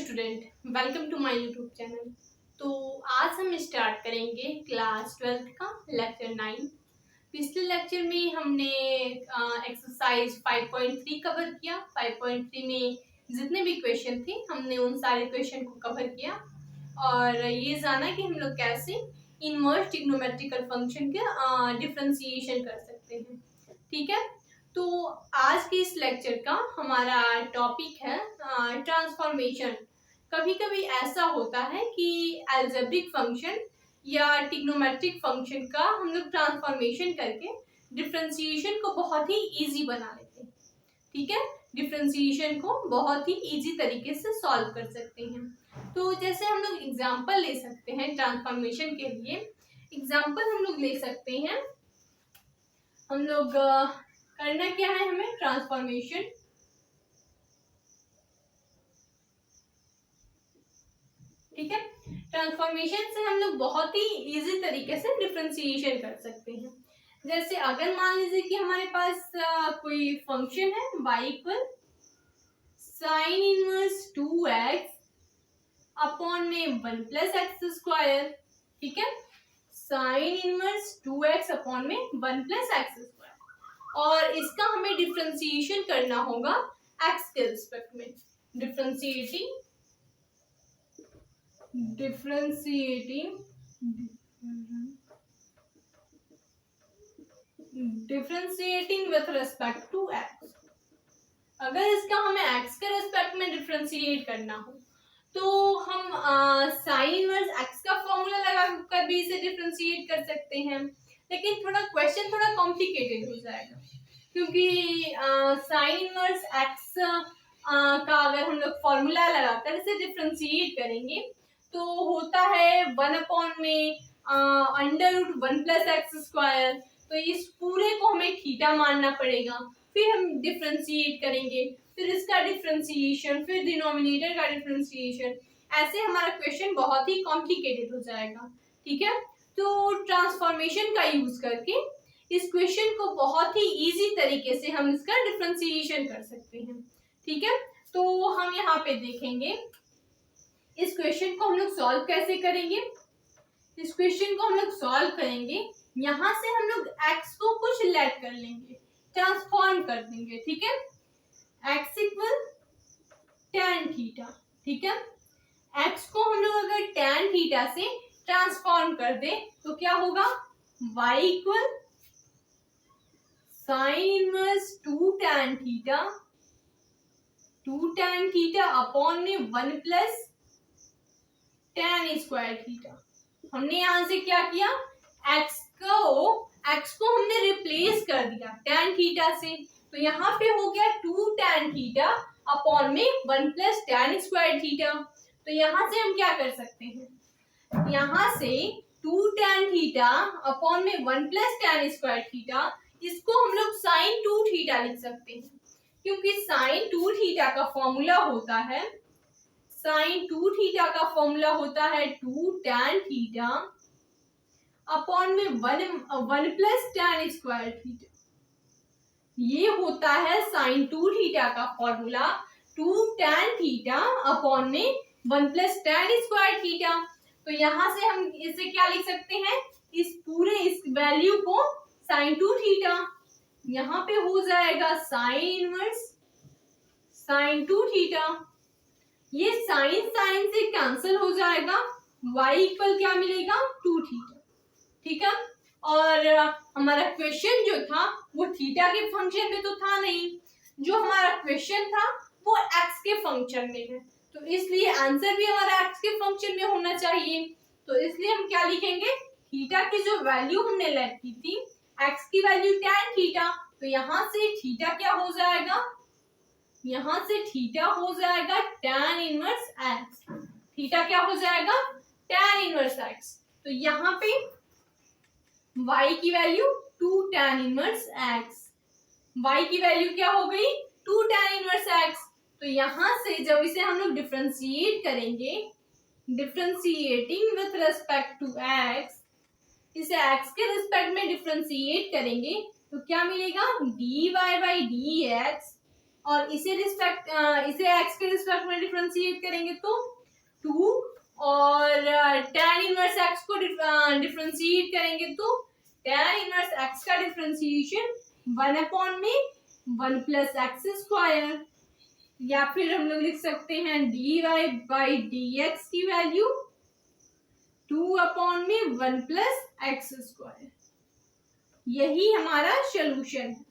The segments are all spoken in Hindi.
Student, welcome to my YouTube channel. तो आज हम स्टार्ट करेंगे क्लास 12th का लेक्चर 9। पिछले लेक्चर में हमने एक्सरसाइज 5.3 कवर किया। 5.3 में जितने भी क्वेश्चन थे हमने उन सारे क्वेश्चन को कवर किया और ये जाना कि हम लोग कैसे इनवर्स ट्रिग्नोमेट्रिकल फंक्शन का डिफरेंशिएशन कर सकते हैं। ठीक है, तो आज के इस लेक्चर का हमारा टॉपिक है ट्रांसफॉर्मेशन। कभी कभी ऐसा होता है कि अलजेब्रिक फंक्शन या ट्रिग्नोमेट्रिक फंक्शन का हम लोग ट्रांसफॉर्मेशन करके डिफरेंशिएशन को बहुत ही इजी बना लेते हैं। ठीक है, डिफरेंशिएशन को बहुत ही इजी तरीके से सॉल्व कर सकते हैं। तो जैसे हम लोग एग्जांपल ले सकते हैं ट्रांसफॉर्मेशन के लिए। एग्जांपल हम लोग ले सकते हैं, हम लोग करना क्या है, हमें ट्रांसफॉर्मेशन ठीक है, ट्रांसफॉर्मेशन से हम लोग बहुत ही इजी तरीके से डिफरेंशिएशन कर सकते हैं। जैसे अगर मान लीजिए कि हमारे पास कोई फंक्शन है y equal sine inverse 2x upon में 1 प्लस एक्स स्क्वायर। ठीक है, साइन इनवर्स 2x अपॉन में 1 प्लस एक्स स्क्वायर, और इसका हमें डिफरेंशिएशन करना होगा x के रिस्पेक्ट में। Differentiating with respect to x। अगर इसका हमें x के रिस्पेक्ट में डिफरेंशिएट करना हो तो हम साइन इनवर्स x का फॉर्मूला लगाकर भी इसे डिफरेंशिएट कर सकते हैं, लेकिन क्वेश्चन थोड़ा कॉम्प्लिकेटेड हो जाएगा, क्योंकि साइन इनवर्स x का अगर हम लोग फॉर्मूला लगाकर इसे डिफरेंशिएट करेंगे तो होता है 1 अपॉन में under root 1 plus x square. तो इस पूरे को हमें थीटा मानना पड़ेगा, फिर हम डिफरेंशिएट करेंगे, फिर इसका डिफरेंशिएशन, फिर डिनोमिनेटर का डिफरेंशिएशन। ऐसे हमारा क्वेश्चन बहुत ही कॉम्प्लिकेटेड हो जाएगा। ठीक है, तो ट्रांसफॉर्मेशन का यूज करके इस क्वेश्चन को बहुत ही इजी तरीके से हम इसका डिफरेंशिएशन कर सकते हैं। ठीक है, तो हम यहाँ पे देखेंगे इस क्वेश्चन को हम लोग सॉल्व कैसे करेंगे। इस क्वेश्चन को हम लोग सॉल्व करेंगे, यहाँ से हम लोग x को कुछ लेट कर लेंगे, ट्रांसफॉर्म कर देंगे। ठीक है, x इक्वल tan थीटा। ठीक है, x को हम लोग अगर tan थीटा से ट्रांसफॉर्म कर दे तो क्या होगा, y equal sine inverse 2 tan theta upon में 1 प्लस tan स्क्वायर थीटा। हमने यहां से क्या किया, x को हमने रिप्लेस कर दिया tan थीटा से, तो यहाँ पे हो गया 2 tan थीटा अपॉन में 1 प्लस tan स्क्वायर थीटा। तो यहाँ से हम क्या कर सकते हैं, यहाँ से 2 tan थीटा अपॉन में 1 प्लस tan स्क्वायर थीटा, इसको हम लोग साइन 2 थीटा लिख सकते हैं, क्योंकि साइन 2 थीटा का फॉर्मूला होता है, साइन 2 थीटा का फॉर्मूला होता है 2 tan थीटा अपॉन में 1 प्लस tan स्क्वायर थीटा। ये होता है साइन 2 थीटा का फॉर्मूला 2 tan थीटा अपॉन में 1 प्लस tan स्क्वायर थीटा। तो यहाँ से हम इसे क्या लिख सकते हैं, इस वैल्यू को साइन 2 थीटा, यहाँ पे हो जाएगा साइन इनवर्स साइन 2 थीटा। ये साइन से कैंसिल हो जाएगा, y इक्वल क्या मिलेगा, 2 थीटा। ठीक है, और हमारा क्वेश्चन जो था वो थीटा के फंक्शन में तो था नहीं, जो हमारा क्वेश्चन था वो x के फंक्शन में है, तो इसलिए आंसर भी हमारा x के फंक्शन में होना चाहिए। तो इसलिए हम क्या लिखेंगे, थीटा की जो वैल्यू हमने लेट की थी, x की वैल्यू tan थीटा, तो यहाँ से थीटा क्या हो जाएगा, यहाँ से थीटा हो जाएगा tan इनवर्स x। थीटा क्या हो जाएगा, tan इनवर्स x। तो यहाँ पे y की value 2 tan inverse x, y की वैल्यू क्या हो गई, 2 tan इनवर्स x। तो यहाँ से जब इसे हम लोग डिफरेंशिएट करेंगे, differentiating with respect to x, इसे x के रिस्पेक्ट में डिफरेंशिएट करेंगे तो क्या मिलेगा, dy by dx और इसे x के रिस्पेक्ट में डिफरेंशिएट करेंगे तो 2, और tan इनवर्स x को डिफरेंशिएट करेंगे तो tan इनवर्स x का डिफरेंशिएशन 1/1 प्लस एक्स स्क्वायर, या फिर हम लोग लिख सकते हैं dy बाई dx की वैल्यू 2/1 प्लस एक्स स्क्वायर। यही हमारा सोल्यूशन है।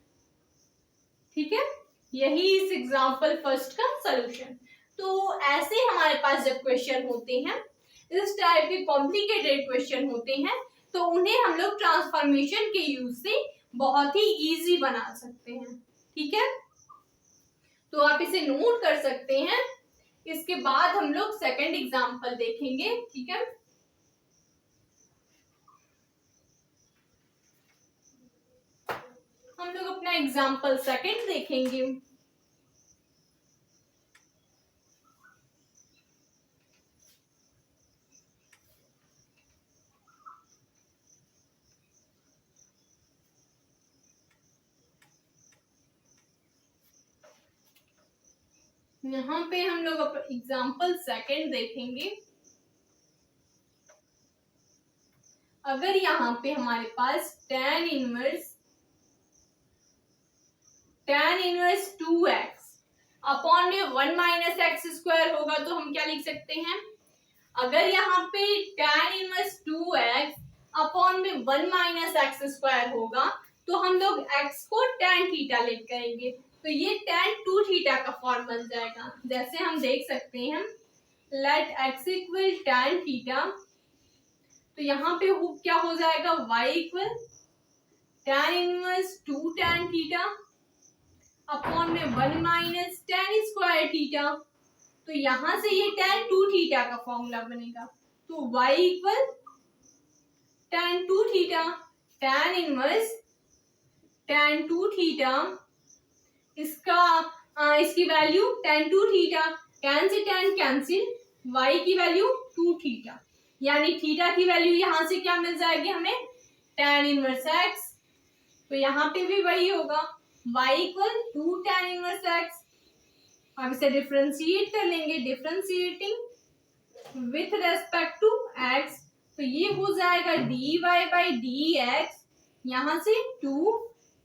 ठीक है, यही इस एग्जाम्पल फर्स्ट का सोल्यूशन। तो ऐसे हमारे पास जब क्वेश्चन होते हैं, इस टाइप के कॉम्प्लिकेटेड क्वेश्चन होते हैं, तो उन्हें हम लोग ट्रांसफॉर्मेशन के यूज से बहुत ही इजी बना सकते हैं। ठीक है, तो आप इसे नोट कर सकते हैं। इसके बाद हम लोग सेकंड एग्जाम्पल देखेंगे। ठीक है, हम लोग अपना एग्जाम्पल सेकंड देखेंगे। यहाँ पे हम लोग एग्जाम्पल सेकंड देखेंगे। अगर यहाँ पे हमारे पास tan इनवर्स 2x अपॉन में 1 माइनस एक्स स्क्वायर होगा, तो हम क्या लिख सकते हैं? अगर यहाँ पे tan इनवर्स 2x अपॉन में 1 माइनस एक्स स्क्वायर होगा, तो हम लोग x को tan थीटा लेट करेंगे, तो ये tan 2 थीटा का फॉर्म बन जाएगा। जैसे हम देख सकते हैं, let x equal tan theta, तो यहाँ पे क्या हो जाएगा? y equal tan inverse 2 tan theta upon में 1 माइनस tan स्क्वायर थीटा, तो यहां से ये tan 2 थीटा का फॉर्मूला बनेगा। तो y equal tan 2 theta, tan inverse tan 2 theta, इसकी वैल्यू tan 2 थीटा, tan से tan कैंसिल, y की वैल्यू 2 थीटा, यानी थीटा की वैल्यू यहां से क्या मिल जाएगी हमें? tan इनवर्स x, तो यहाँ पे भी वही होगा, y equal 2 tan inverse x। अब इसे डिफरेंशिएट कर लेंगे, differentiating with respect to x, तो ये हो जाएगा dy बाई dx, यहाँ से 2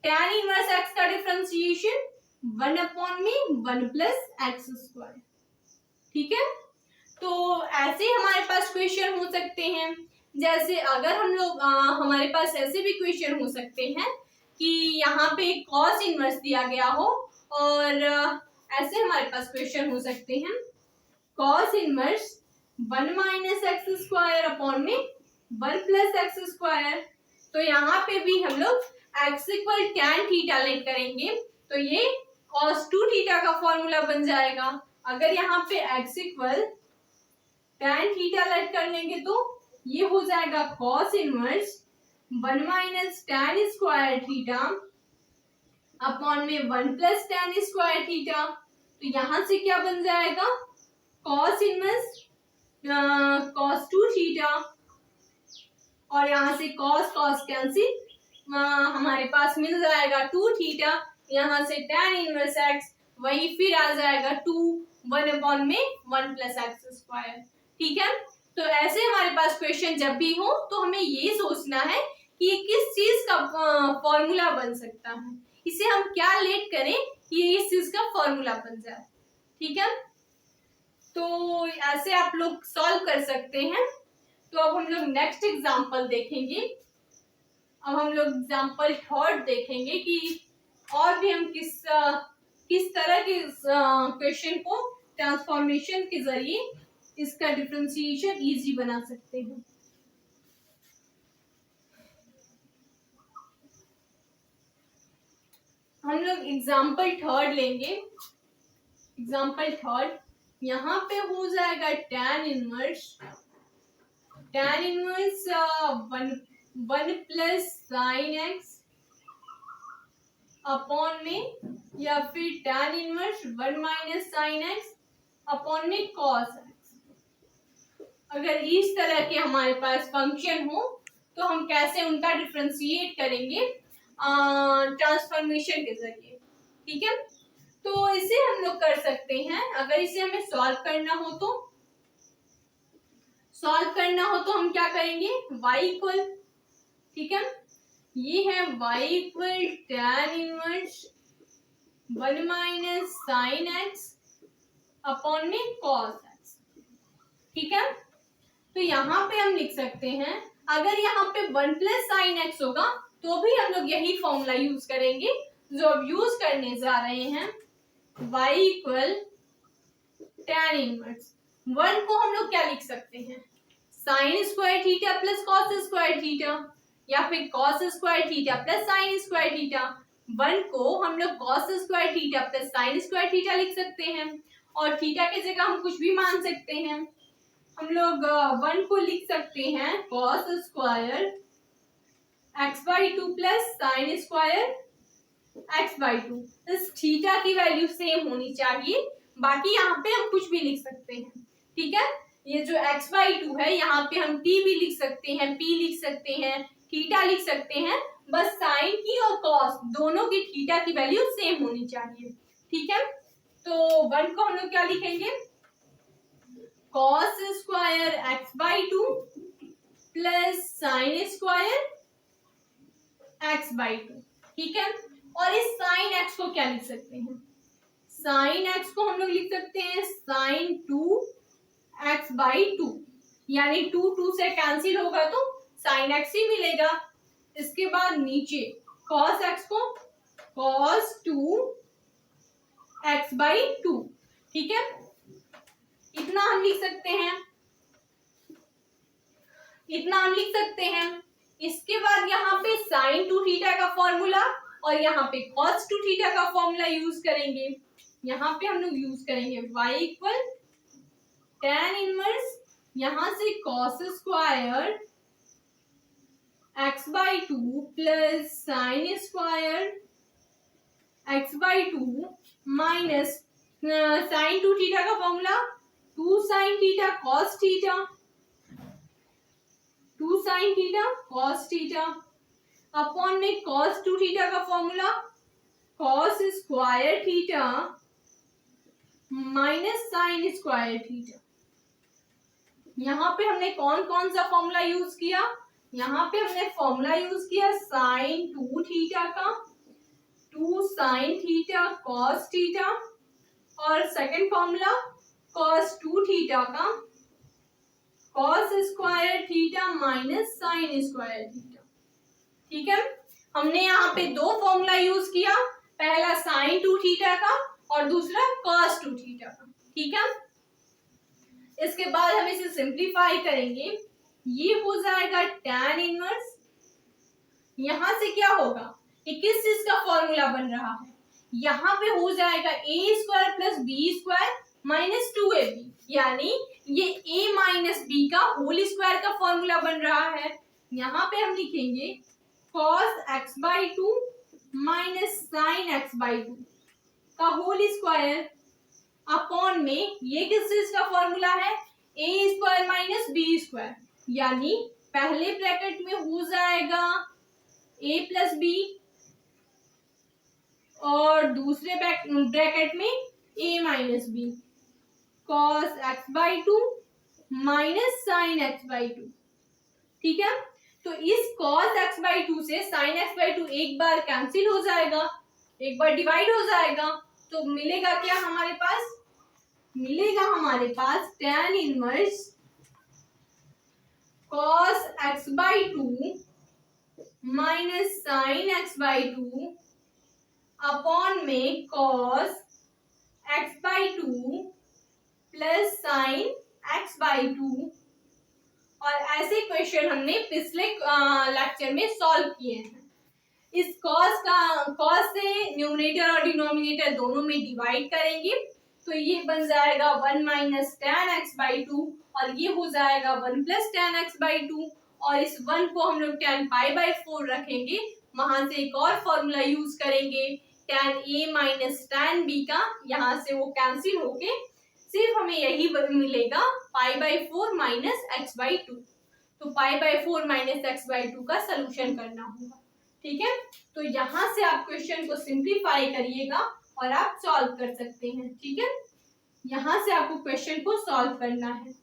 tan इनवर्स x का डिफरेंशिएशन 1/1 प्लस एक्स स्क्वायर। ठीक है, तो ऐसे हमारे पास क्वेश्चन हो सकते हैं। जैसे अगर हम लोग हमारे पास ऐसे भी क्वेश्चन हो सकते हैं कि यहाँ पे कॉस इनवर्स दिया गया हो, और ऐसे हमारे पास क्वेश्चन हो सकते हैं cos inverse 1 minus x square upon में 1 प्लस एक्स स्क्वायर, तो यहाँ पे भी हम लोग x equal tan theta late करेंगे, तो ये cos 2 थीटा का फॉर्मूला बन जाएगा। अगर यहाँ पे x equal tan theta late कर लेंगे, तो ये हो जाएगा cos inverse 1 minus tan square theta upon में 1 प्लस tan स्क्वायर थीटा, तो यहाँ से क्या बन जाएगा? cos इनवर्स cos 2 थीटा, और यहाँ से cos कैंसिल, हमारे पास मिल जाएगा 2 थीटा, यहाँ से tan इनवर्स x, वही फिर आ जाएगा 2 1/1 प्लस एक्स स्क्वायर। ठीक है, तो ऐसे हमारे पास क्वेश्चन जब भी हो, तो हमें ये सोचना है कि ये किस चीज का फॉर्मूला बन सकता है, इसे हम क्या लेट करें कि ये इस चीज का फॉर्मूला बन जाए। ठीक है, तो ऐसे आप लोग सॉल्व कर सकते हैं। तो अब हम लोग नेक्स्ट एग्जांपल देखेंगे। अब हम लोग एग्जांपल थर्ड देखेंगे कि और भी हम किस तरह के क्वेश्चन को ट्रांसफॉर्मेशन के जरिए इसका डिफरेंशिएशन इजी बना सकते हैं। हम लोग एग्जांपल थर्ड लेंगे। एग्जांपल थर्ड, यहाँ पे हो जाएगा tan inverse 1 plus sine X upon में, या फिर tan inverse 1 minus sign X upon में cos एक्स। अगर इस तरह के हमारे पास फंक्शन हो, तो हम कैसे उनका डिफरेंशिएट करेंगे ट्रांसफॉर्मेशन के जरिए। ठीक है, तो इसे हम लोग कर सकते हैं, अगर इसे हमें सॉल्व करना हो तो हम क्या करेंगे, y इक्वल, ठीक है, ये है y equal tan inverse 1 minus sign X upon में कॉस एक्स, ठीक है। तो यहाँ पे हम लिख सकते हैं, अगर यहाँ पे 1 प्लस साइन एक्स होगा तो भी हम लोग यही फॉर्मूला यूज करेंगे जो अब यूज करने जा रहे हैं, y इक्वल tan इनवर्स 1 को हम लोग क्या लिख सकते हैं, sign square theta plus cos square theta, या फिर cos square theta plus sine square theta. 1 को हम लोग cos square theta plus sine square theta लिख सकते हैं, और थीटा की जगह हम कुछ भी मान सकते हैं। हम लोग 1 को लिख सकते हैं cos square x/2 plus sine square x/2। इस थीटा की वैल्यू सेम होनी चाहिए, बाकी यहाँ पे हम कुछ भी लिख सकते हैं, ठीक है। ये जो x/2 है यहाँ पे हम t भी लिख सकते हैं, p लिख सकते हैं, थीटा लिख सकते हैं, बस साइन की और कॉस दोनों की थीटा की वैल्यू सेम होनी चाहिए, ठीक है। तो 1 को हम लोग क्या लिखेंगे, cos square x/2 plus sine square x/2, ठीक है। और इस साइन x को क्या लिख सकते हैं, साइन x को हम लोग लिख सकते हैं साइन 2x/2, यानी 2 से कैंसिल होगा तो साइन x ही मिलेगा। इसके बाद नीचे cos x को cos 2x/2, ठीक है, इतना हम लिख सकते हैं। इसके बाद यहाँ पे साइन 2 थीटा का फॉर्मूला और यहाँ पे cos 2 थीटा का फॉर्मूला यूज करेंगे। यहाँ पे हम लोग यूज करेंगे y इक्वल tan इनवर्स, यहाँ से cos square x/2 plus sine square x/2 minus sine 2 theta का formula 2 sine theta cos theta, 2 sine theta cos theta upon में cos 2 थीटा का formula cos square theta minus sine square theta. यहाँ पे हमने कौन कौन सा फॉर्मूला यूज किया, यहाँ पे हमने फॉर्मूला यूज किया साइन 2 थीटा का, 2 साइन थीटा cos थीटा, और सेकंड फॉर्मूला cos 2 थीटा का cos square theta minus sine square theta, ठीक है। हमने यहाँ पे दो फॉर्मूला यूज किया, पहला साइन 2 थीटा का और दूसरा cos 2 थीटा का, ठीक है। इसके बाद हम इसे सिंप्लीफाई करेंगे, ये हो जाएगा tan इनवर्स, यहां से क्या होगा, ये किस चीज का फॉर्मूला बन रहा है, यहाँ पे हो जाएगा a square plus B square minus 2ab, यानी ये a माइनस बी का होल स्क्वायर का फॉर्मूला बन रहा है। यहाँ पे हम लिखेंगे cos x/2 minus sine x/2 का होल स्क्वायर अपॉन में ये किस चीज का फॉर्मूला है, a square minus B square, यानी पहले ब्रैकेट में हो जाएगा a प्लस बी और दूसरे ब्रैकेट में a minus B, cos x/2 minus sine x/2, ठीक है। तो इस cos x/2 से साइन x/2 एक बार कैंसिल हो जाएगा, एक बार डिवाइड हो जाएगा, तो मिलेगा क्या हमारे पास, मिलेगा हमारे पास tan inverse cos x/2 minus sine x/2 upon में cos x/2 plus sine x/2। और ऐसे क्वेश्चन हमने पिछले लेक्चर में सॉल्व किए हैं। इस cos से न्यूमरेटर और डिनोमिनेटर दोनों में डिवाइड करेंगे, तो ये बन जाएगा 1 माइनस tan x/2 और ये हो जाएगा 1 प्लस tan x/2, और इस 1 को हम लोग tan π/4 रखेंगे, वहां से एक और फॉर्मूला यूज करेंगे tan a minus tan b का, यहाँ से वो कैंसिल होके सिर्फ हमें यही मिलेगा π/4 माइनस x/2। तो π/4 माइनस x/2 का सलूशन करना होगा, ठीक है। तो यहाँ से आप क्वेश्चन को सिंप्लीफाई करिएगा और आप सॉल्व कर सकते हैं। ठीक है, यहाँ से आपको क्वेश्चन को सॉल्व करना है।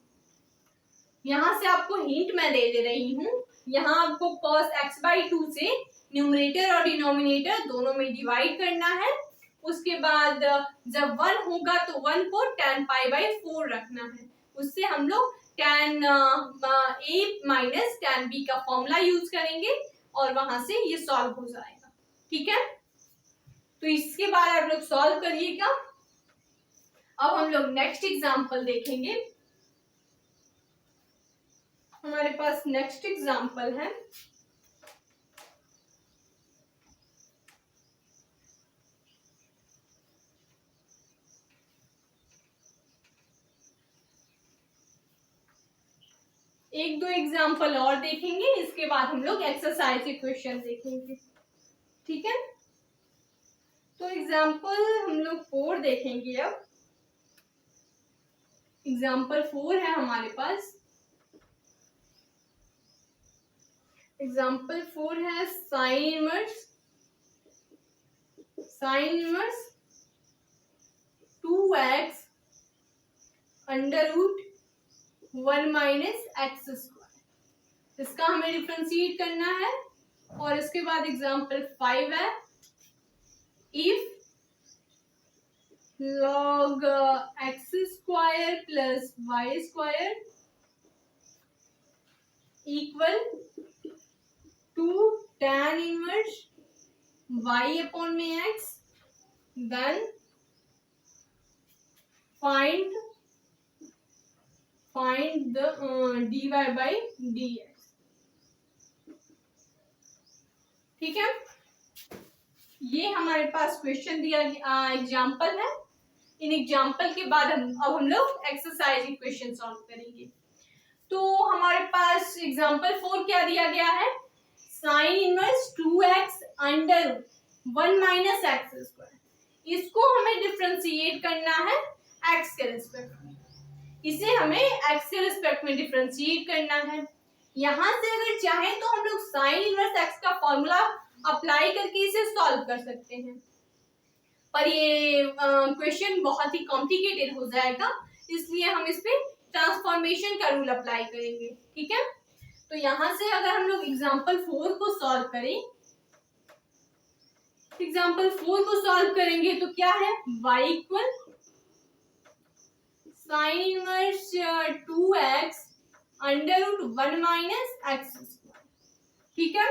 यहाँ से आपको हिंट मैं दे रही हूँ, यहाँ आपको cos x/2 से न्यूमरेटर और डिनोमिनेटर दोनों में डिवाइड करना है। उसके बाद जब 1 होगा तो 1 को tan π/4 रखना है। उससे हम लोग tan a minus tan b का फॉर्मूला यूज करेंगे और वहां से ये सॉल्व हो जाएगा। ठीक है, तो इसके बाद आप लोग सॉल्व करिएगा। अब हम लोग नेक्स्ट एग्जाम्पल देखेंगे। हमारे पास नेक्स्ट एग्जाम्पल है एक दो एग्जाम्पल और देखेंगे, इसके बाद हम लोग एक्सरसाइज के क्वेश्चन देखेंगे। ठीक है, तो एग्जाम्पल हम लोग 4 देखेंगे। अब एग्जाम्पल 4 है हमारे पास। एग्जाम्पल 4 है sine inverse 2x under root 1 minus x square. इसका हमें डिफरेंशिएट करना है। और इसके बाद एग्जाम्पल 5 है if log x square plus Y square equal to tan inverse y upon में x, then find the dy by dx। ठीक है, ये हमारे पास क्वेश्चन दिया एग्जाम्पल है। इन एग्जाम्पल के बाद अब हम लोग एक्सरसाइज क्वेश्चन सॉल्व करेंगे। तो हमारे पास एग्जाम्पल 4 क्या दिया गया है, sine inverse 2x under 1 minus x square. इसको हमें डिफरेंशिएट करना है x के रिस्पेक्ट में। इसे हमें x के रिस्पेक्ट में डिफरेंशिएट करना है। यहाँ से अगर चाहें तो हम लोग साइन इनवर्स x का फॉर्मूला अप्लाई करके इसे सॉल्व कर सकते हैं, पर ये क्वेश्चन बहुत ही कॉम्प्लिकेटेड हो जाएगा, इसलिए हम इस पे ट्रांसफॉर्मेशन का रूल अप्लाई करेंगे। ठीक है, तो यहाँ से अगर हम लोग एग्जाम्पल 4 को सॉल्व करें, एग्जाम्पल 4 को सॉल्व करेंगे तो क्या है, y equal sine inverse 2x under root 1 minus x square. ठीक है,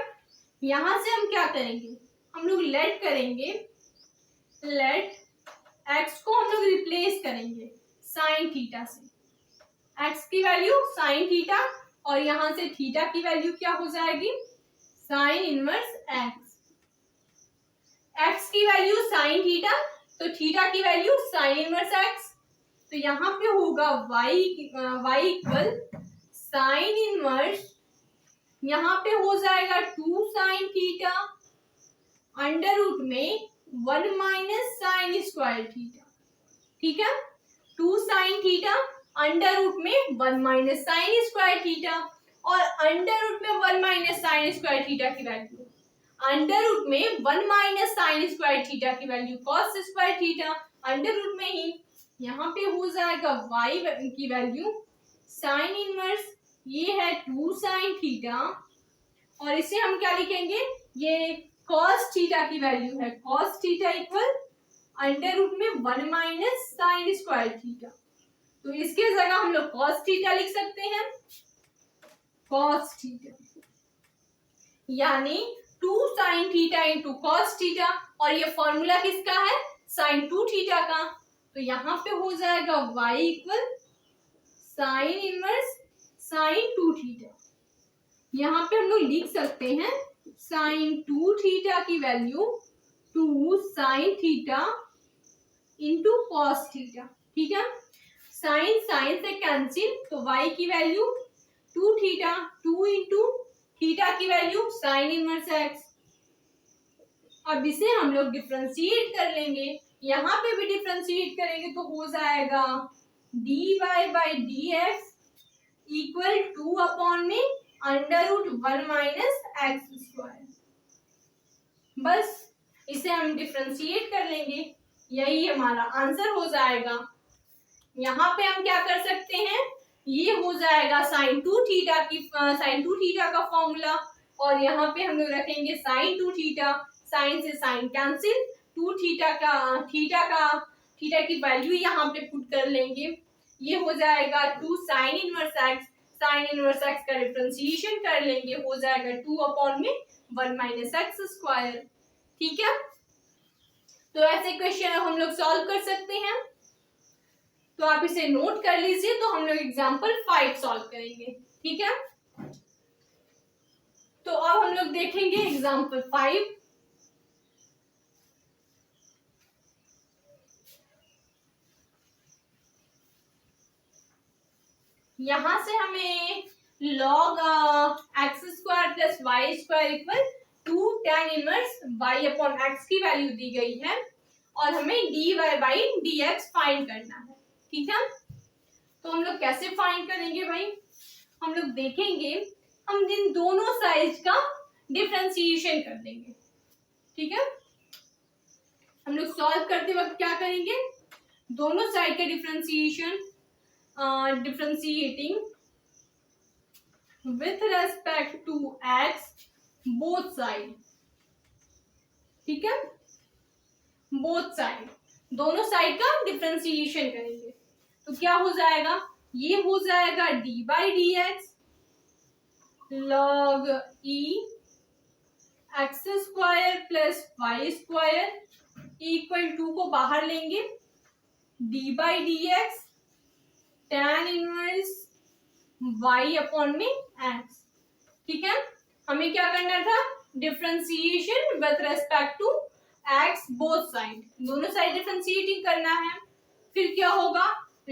यहाँ से हम क्या करेंगे, हम लोग लेट करेंगे, लेट x को हम लोग रिप्लेस करेंगे साइन थीटा से। x की वैल्यू साइन थीटा और यहाँ से थीटा की वैल्यू क्या हो जाएगी, साइन इनवर्स x। x की वैल्यू साइन थीटा तो थीटा की वैल्यू साइन इनवर्स x। तो यहाँ पे होगा y इक्वल साइन इनवर्स, यहाँ पे हो जाएगा 2 साइन थीटा अंडर रूट में 1 माइनस साइन स्क्वायर थीटा। ठीक है, 2 साइन थीटा अंडर रूट में 1 माइनस साइन स्क्वायर थीटा और अंडर रूट में 1 माइनस साइन स्क्वायर थीटा की वैल्यू, अंडर रूट में 1 माइनस साइन स्क्वायर थीटा की value cos square theta, under root में ही यहाँ पे हो जाएगा y की वैल्यू साइन इनवर्स, ये है 2 साइन थीटा और इसे हम क्या लिखेंगे, ये कॉस थीटा की वैल्यू है, cos theta equal under root में 1 माइनस साइन स्क्वायर थीटा। तो इसके जगह हम लोग कॉस थीटा लिख सकते हैं, कॉस थीटा यानी 2 sine theta into cos theta और ये फॉर्मूला किसका है, साइन 2 थीटा का। तो यहाँ पे हो जाएगा y equal sine inverse sine 2 theta. यहाँ पे हम लोग लिख सकते हैं साइन 2 थीटा की value 2 sine theta into cos theta. ठीक है, साइन साइन से कैंसिल तो y की वैल्यू 2 थीटा, 2 इंटू थीटा की वैल्यू साइन इनवर्स x। अब इसे हम लोग डिफरेंशिएट कर लेंगे, यहाँ पे भी डिफरेंशिएट करेंगे तो हो जाएगा dy by dx equal 2 upon में under root 1 minus x square. बस इसे हम डिफरेंशिएट कर लेंगे यही हमारा आंसर हो जाएगा। यहाँ पे हम क्या कर सकते हैं, ये हो जाएगा sin 2 थीटा की sin 2 थीटा का फॉर्मूला, और यहाँ पे हम लोग रखेंगे sin 2 थीटा, साइन से साइन कैंसिल, 2 थीटा की वैल्यू यहाँ पे पुट कर लेंगे। ये हो जाएगा 2 sine inverse x, sine inverse x का डिफरेंशिएशन कर लेंगे, हो जाएगा 2 अपॉन में 1 माइनस एक्स स्क्वायर। ठीक है, तो ऐसे क्वेश्चन हम लोग सॉल्व कर सकते हैं। तो आप इसे नोट कर लीजिए। तो हम लोग एग्जाम्पल 5 सॉल्व करेंगे। ठीक है, तो अब हम लोग देखेंगे एग्जाम्पल 5। यहां से हमें log X square plus Y square equal 2 tan inverse y अपॉन एक्स की वैल्यू दी गई है, और हमें dy बाई dx फाइंड करना है। ठीक है, तो हम लोग कैसे फाइंड करेंगे भाई, हम लोग देखेंगे, हम इन दोनों साइड का डिफरेंशिएशन कर देंगे। ठीक है, हम लोग सॉल्व करते वक्त क्या करेंगे, दोनों साइड का differentiation, differentiating with respect to x both side। ठीक है, both side, दोनों साइड का डिफरेंशिएशन करेंगे, तो क्या हो जाएगा, ये हो जाएगा d by D X log e X square plus Y square equal 2 को बाहर लेंगे, d by D X tan inverse y upon में x। ठीक है, हमें क्या करना था, differentiation with respect to x both side, दोनों साइड डिफरेंशिएटिंग करना है। फिर क्या होगा,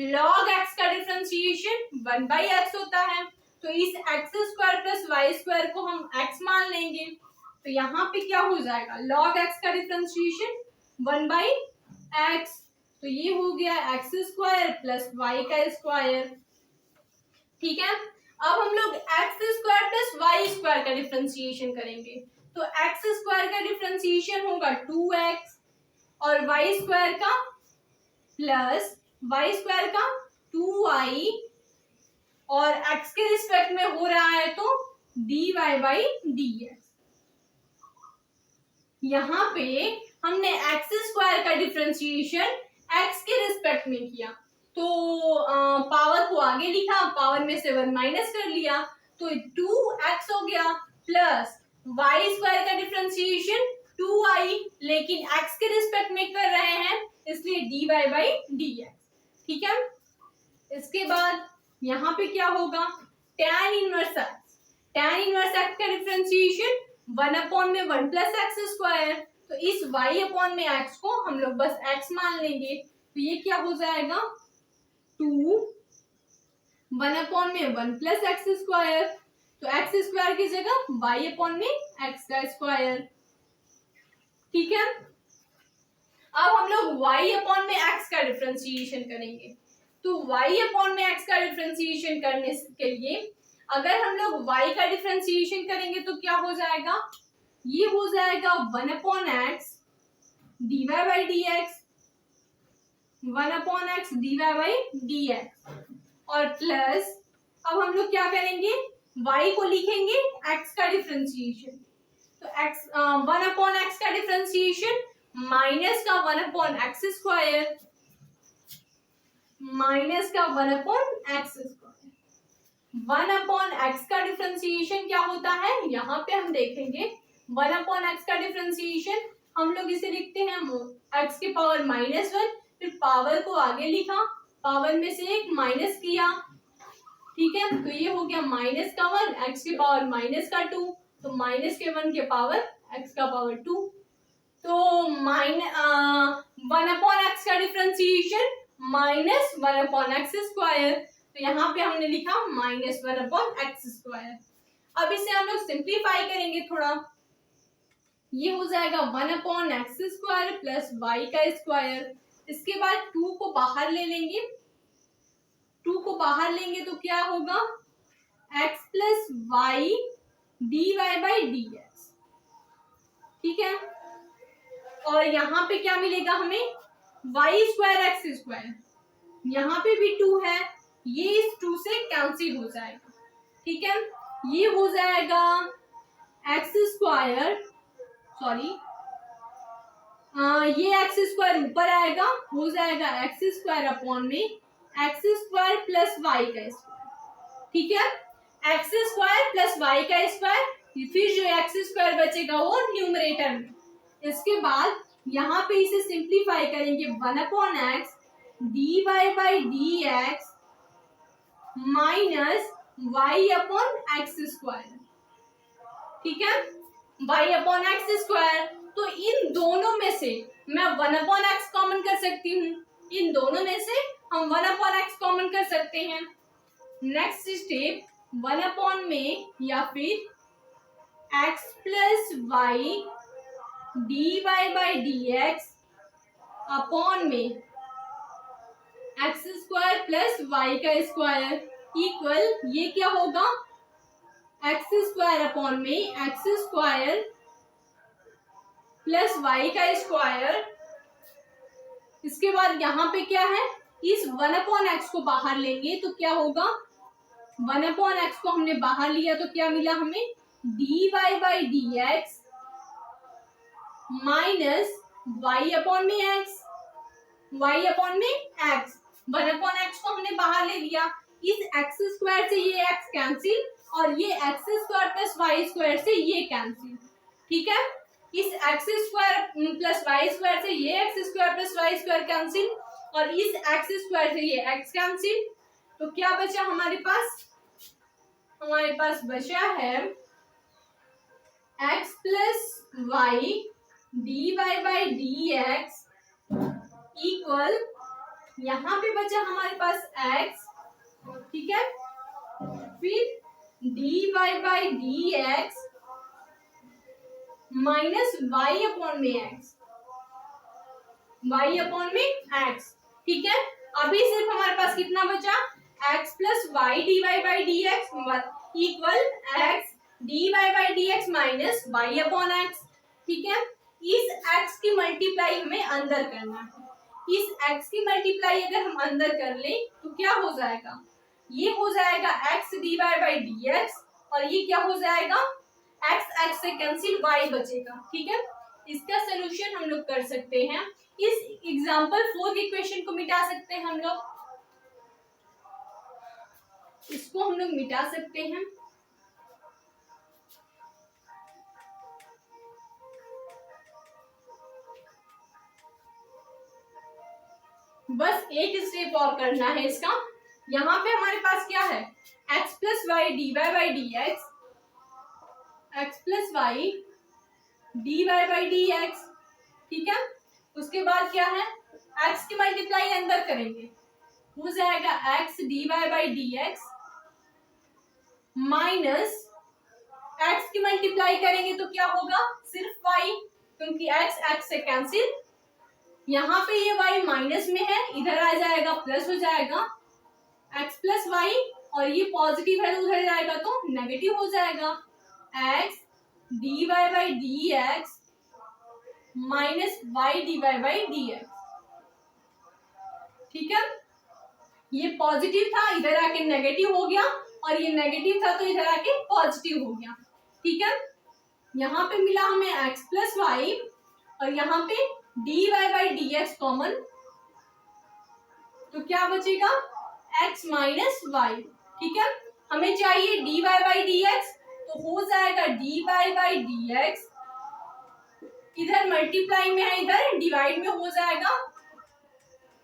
log x का डिफरेंशिएशन 1 बाई एक्स होता है, तो इस X square plus Y square को हम x मान लेंगे, तो यहाँ पे क्या हो जाएगा, log x का डिफरेंशिएशन 1 बाई एक्स, तो ये हो गया एक्स स्क्वायर प्लस वाई का स्क्वायर। ठीक है, अब हम लोग X square plus Y square का डिफरेंशिएशन करेंगे, तो एक्स स्क्वायर का डिफरेंशिएशन होगा 2x, और वाई स्क्वायर का प्लस वाई स्क्वायर का 2y, और x के रिस्पेक्ट में हो रहा है तो dy बाई dx। यहाँ पे हमने एक्स स्क्वायर का डिफरेंशिएशन x के रिस्पेक्ट में किया, तो पावर को आगे लिखा, पावर में से 1 माइनस कर लिया, तो 2x हो गया, प्लस वाई स्क्वायर का डिफरेंशिएशन 2y, लेकिन x के रिस्पेक्ट में कर रहे हैं इसलिए dy बाई dx। ठीक है, इसके बाद यहाँ पे क्या होगा, tan inverse x, tan inverse x का डिफरेंशिएशन 1 अपॉन में 1 प्लस एक्स स्क्वायर, तो इस y अपॉन में x को हम लोग बस x मान लेंगे, तो ये क्या हो जाएगा 2 1 अपॉन में 1 प्लस एक्स स्क्वायर, तो एक्स स्क्वायर की जगह y अपॉन में x का स्क्वायर। ठीक है, अब हम लोग y अपॉन में x का डिफरेंशिएशन करेंगे, तो y अपॉन में x का डिफरेंशिएशन करने के लिए अगर हम लोग y का डिफरेंशिएशन करेंगे तो क्या हो जाएगा, ये हो जाएगा 1 upon x dy by D x, 1 upon x dy by D x, और प्लस अब हम लोग क्या करेंगे, y को लिखेंगे x का डिफरेंशिएशन, तो x 1 अपॉन एक्स का डिफरेंशिएशन माइनस का 1 अपॉन एक्स स्क्वायर, माइनस का 1 upon x square, 1 upon x का डिफरेंशिएशन क्या होता है, यहाँ पे हम देखेंगे 1 अपॉन एक्स का डिफरेंशिएशन हम लोग इसे लिखते हैं एक्स के पावर -1, फिर पावर को आगे लिखा, पावर में से एक माइनस किया। ठीक है, तो ये हो गया माइनस का 1 एक्स के पावर -2, तो माइनस के 1 के पावर एक्स का पावर 2, तो 1 अपॉन एक्स का differentiation minus 1 upon x square, तो यहाँ पे हमने लिखा माइनस 1 अपॉन एक्स स्क्वायर। अब इसे हम लोग सिंप्लीफाई करेंगे थोड़ा, ये हो जाएगा 1 upon x square plus Y का स्क्वायर, इसके बाद 2 को बाहर ले लेंगे, 2 को बाहर लेंगे तो क्या होगा, x plus Y D Y by D X. ठीक है, और यहाँ पे क्या मिलेगा हमें, वाई स्क्वायर एक्स स्क्वायर, यहाँ पे भी 2 है, ये इस 2 से कैंसिल हो जाएगा, ठीक है। ये हो जाएगा एक्स स्क्वायर, सॉरी ये एक्स स्क्वायर ऊपर आएगा, हो जाएगा एक्स स्क्वायर अपॉन में एक्स स्क्वायर प्लस वाई का स्क्वायर, ठीक है। एक्स स्क्वायर प्लस वाई का स्क्वायर, फिर जो एक्स स्क्वायर बचेगा वो न्यूमरेटर में। इसके बाद यहाँ पे इसे सिंप्लीफाई करेंगे, 1/x dy by D x minus Y upon x square, ठीक है, y अपॉन एक्स स्क्वायर। तो इन दोनों में से मैं 1/x कॉमन कर सकती हूँ, इन दोनों में से हम 1/x कॉमन कर सकते हैं। नेक्स्ट स्टेप 1 में या फिर x plus Y D Y by D X upon में एक्स स्क्वायर प्लस वाई का स्क्वायर इक्वल, ये क्या होगा, एक्स स्क्वायर अपॉन में एक्स स्क्वायर प्लस वाई का स्क्वायर। इसके बाद यहाँ पे क्या है, इस 1/x को बाहर लेंगे तो क्या होगा, 1/x को हमने बाहर लिया तो क्या मिला हमें, dy by D x minus Y upon में एक्स, वाई अपॉन में एक्स, 1/x को हमने बाहर ले लिया, इस एक्स स्क्वायर से ये एक्स कैंसिल और ये X square plus Y square से ये कैंसिल, ठीक है। इस X square plus Y square से ये X square plus Y square cancel और इस एक्स स्क्वायर से ये एक्स कैंसिल। तो क्या बचा हमारे पास, हमारे पास बचा है X plus Y D Y by D x equal, यहाँ पे बचा हमारे पास एक्स, ठीक है, फिर D Y by D x minus Y upon में एक्स, वाई अपॉन में एक्स, ठीक है। अभी सिर्फ हमारे पास कितना बचा, X plus Y D Y by D x equal X D Y by D x minus Y upon X, ठीक है। इस एक्स की मल्टीप्लाई हमें अंदर करना है, इस x की मल्टीप्लाई अगर हम अंदर कर ले तो क्या हो जाएगा, ये हो जाएगा x dy by D x और ये क्या हो जाएगा, x से कैंसिल y बचेगा, ठीक है। इसका सोल्यूशन हम लोग कर सकते हैं, इस एग्जांपल 4 के क्वेश्चन को मिटा सकते हैं हम लोग, इसको हम लोग मिटा सकते हैं। बस एक स्टेप और करना है इसका, यहाँ पे हमारे पास क्या है, x plus Y D Y by D X, X plus Y D Y by D X, ठीक है। उसके बाद क्या है, x की मल्टीप्लाई अंदर करेंगे, हो जाएगा x D Y by D x minus x की मल्टीप्लाई करेंगे तो क्या होगा, सिर्फ y, क्योंकि x से कैंसिल, यहाँ पे ये y माइनस में है, इधर आ जाएगा प्लस हो जाएगा x प्लस वाई और ये पॉजिटिव है उधर जाएगा तो नेगेटिव हो जाएगा, x D Y by D x minus Y D Y by D X, ठीक है। ये पॉजिटिव था इधर आके नेगेटिव हो गया और ये नेगेटिव था तो इधर आके पॉजिटिव हो गया, ठीक है। यहाँ पे मिला हमें x प्लस वाई और यहाँ पे D Y by D X common, तो क्या बचेगा, x माइनस वाई, ठीक है। हमें चाहिए D Y by D X, तो हो जाएगा D Y by D X, इधर मल्टीप्लाई में है इधर डिवाइड में हो जाएगा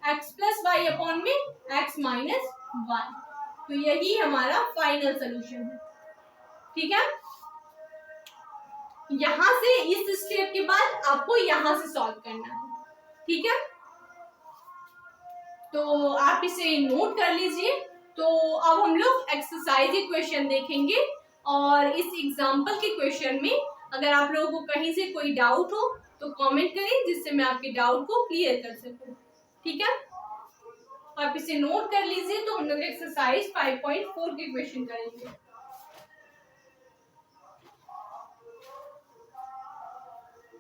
x प्लस वाई अपॉन में x माइनस वाई। तो यही हमारा फाइनल सोल्यूशन है, ठीक है। यहां से इस स्टेप के बाद आपको यहां से सॉल्व करना है, ठीक है। तो आप इसे नोट कर लीजिए। तो अब हम लोग एक्सरसाइज क्वेश्चन देखेंगे और इस एग्जाम्पल के क्वेश्चन में अगर आप लोगों को कहीं से कोई डाउट हो तो कमेंट करें जिससे मैं आपके डाउट को क्लियर कर सकूं, ठीक है। आप इसे नोट कर लीजिए। तो हम लोग एक्सरसाइज 5.4 के क्वेश्चन करेंगे।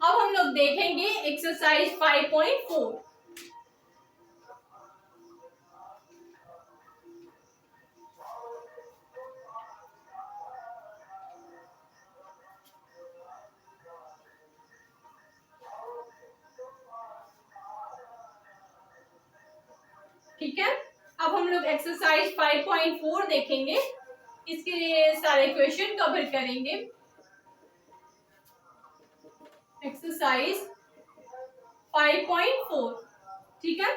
अब हम लोग देखेंगे एक्सरसाइज 5.4। ठीक है, अब हम लोग एक्सरसाइज 5.4 देखेंगे, इसके सारे क्वेश्चन कवर करेंगे। एक्सरसाइज 5.4, ठीक है।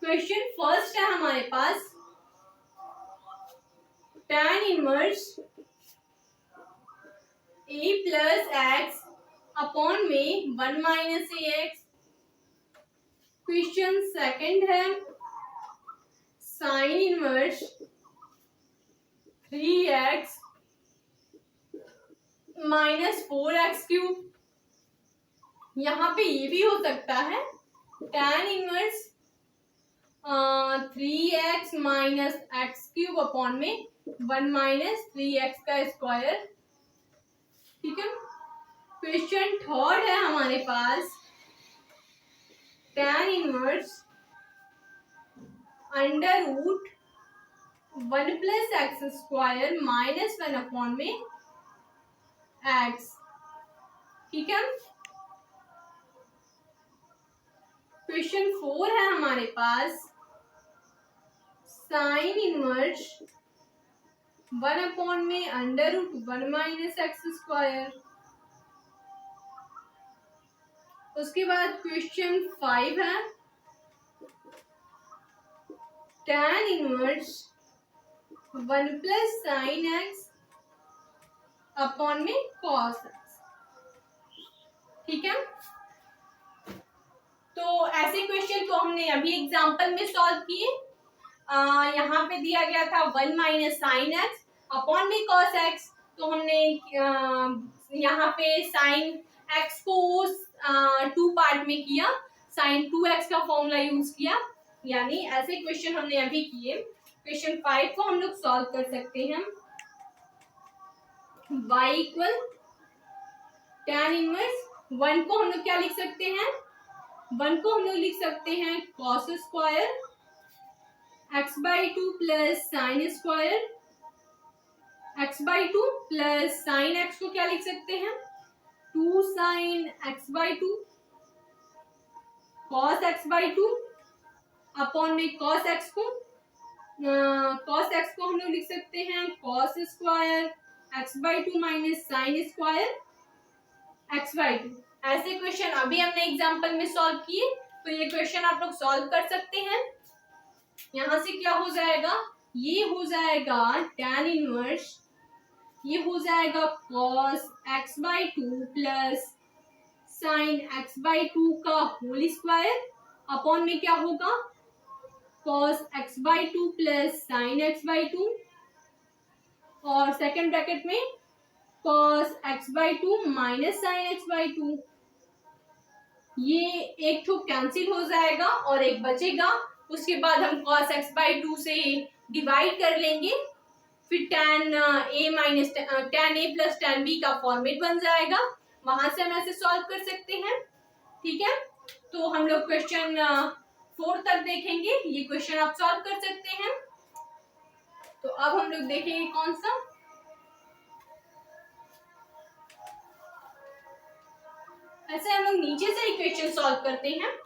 क्वेश्चन फर्स्ट है हमारे पास, tan inverse a plus x upon में 1 माइनस ए एक्स। क्वेश्चन सेकंड है, sine inverse 3x minus 4x cube. यहाँ पे ये भी हो सकता है tan inverse 3x minus x cube upon में 1 माइनस 3x का स्क्वायर, ठीक है। क्वेश्चन थर्ड है हमारे पास, tan inverse under root 1 plus x square minus 1 upon में x, ठीक है। क्वेश्चन 4 है हमारे पास, साइन इनवर्स 1 अपॉन में under root 1 minus x square. उसके बाद क्वेश्चन 5 है, tan inverse 1 plus sine X upon में कॉस एक्स, ठीक है। तो ऐसे क्वेश्चन को हमने अभी एग्जांपल में सॉल्व किए। यहाँ पे दिया गया था 1 माइनस साइन एक्स अपॉन में कॉस एक्स, तो हमने यहाँ पे साइन एक्स को 2 पार्ट में किया, साइन 2x का फॉर्मूला यूज किया, यानी ऐसे क्वेश्चन हमने अभी किए। क्वेश्चन 5 को हम लोग सॉल्व कर सकते हैं। y इक्वल tan इनवर्स 1 को हम लोग क्या लिख सकते हैं, 1 को हम लोग लिख सकते हैं cos square x/2 plus sine square x/2 plus sine x को क्या लिख सकते हैं 2 sine x/2 cos x/2 upon में cos x को हम लोग लिख सकते हैं cos square x/2 minus sine square x/2। ऐसे क्वेश्चन अभी हमने एग्जांपल में सॉल्व किए, तो ये क्वेश्चन आप लोग सॉल्व कर सकते हैं। यहाँ से क्या हो जाएगा, ये हो जाएगा tan इनवर्स, ये हो जाएगा cos x/2 plus sine x/2 का होल स्क्वायर अपॉन में क्या होगा cos x/2 plus sine x/2 और सेकंड ब्रैकेट में cos x/2 minus sine x/2। ये एक तो कैंसिल हो जाएगा और एक बचेगा, उसके बाद हम cos x/2 से डिवाइड कर लेंगे, फिर tan a minus tan a plus tan b का फॉर्मेट बन जाएगा, वहां से हम ऐसे सॉल्व कर सकते हैं, ठीक है। तो हम लोग क्वेश्चन 4 तक देखेंगे, ये क्वेश्चन आप सॉल्व कर सकते हैं। तो अब हम लोग देखेंगे कौन सा, ऐसे हम लोग नीचे से ही क्वेश्चन सॉल्व करते हैं।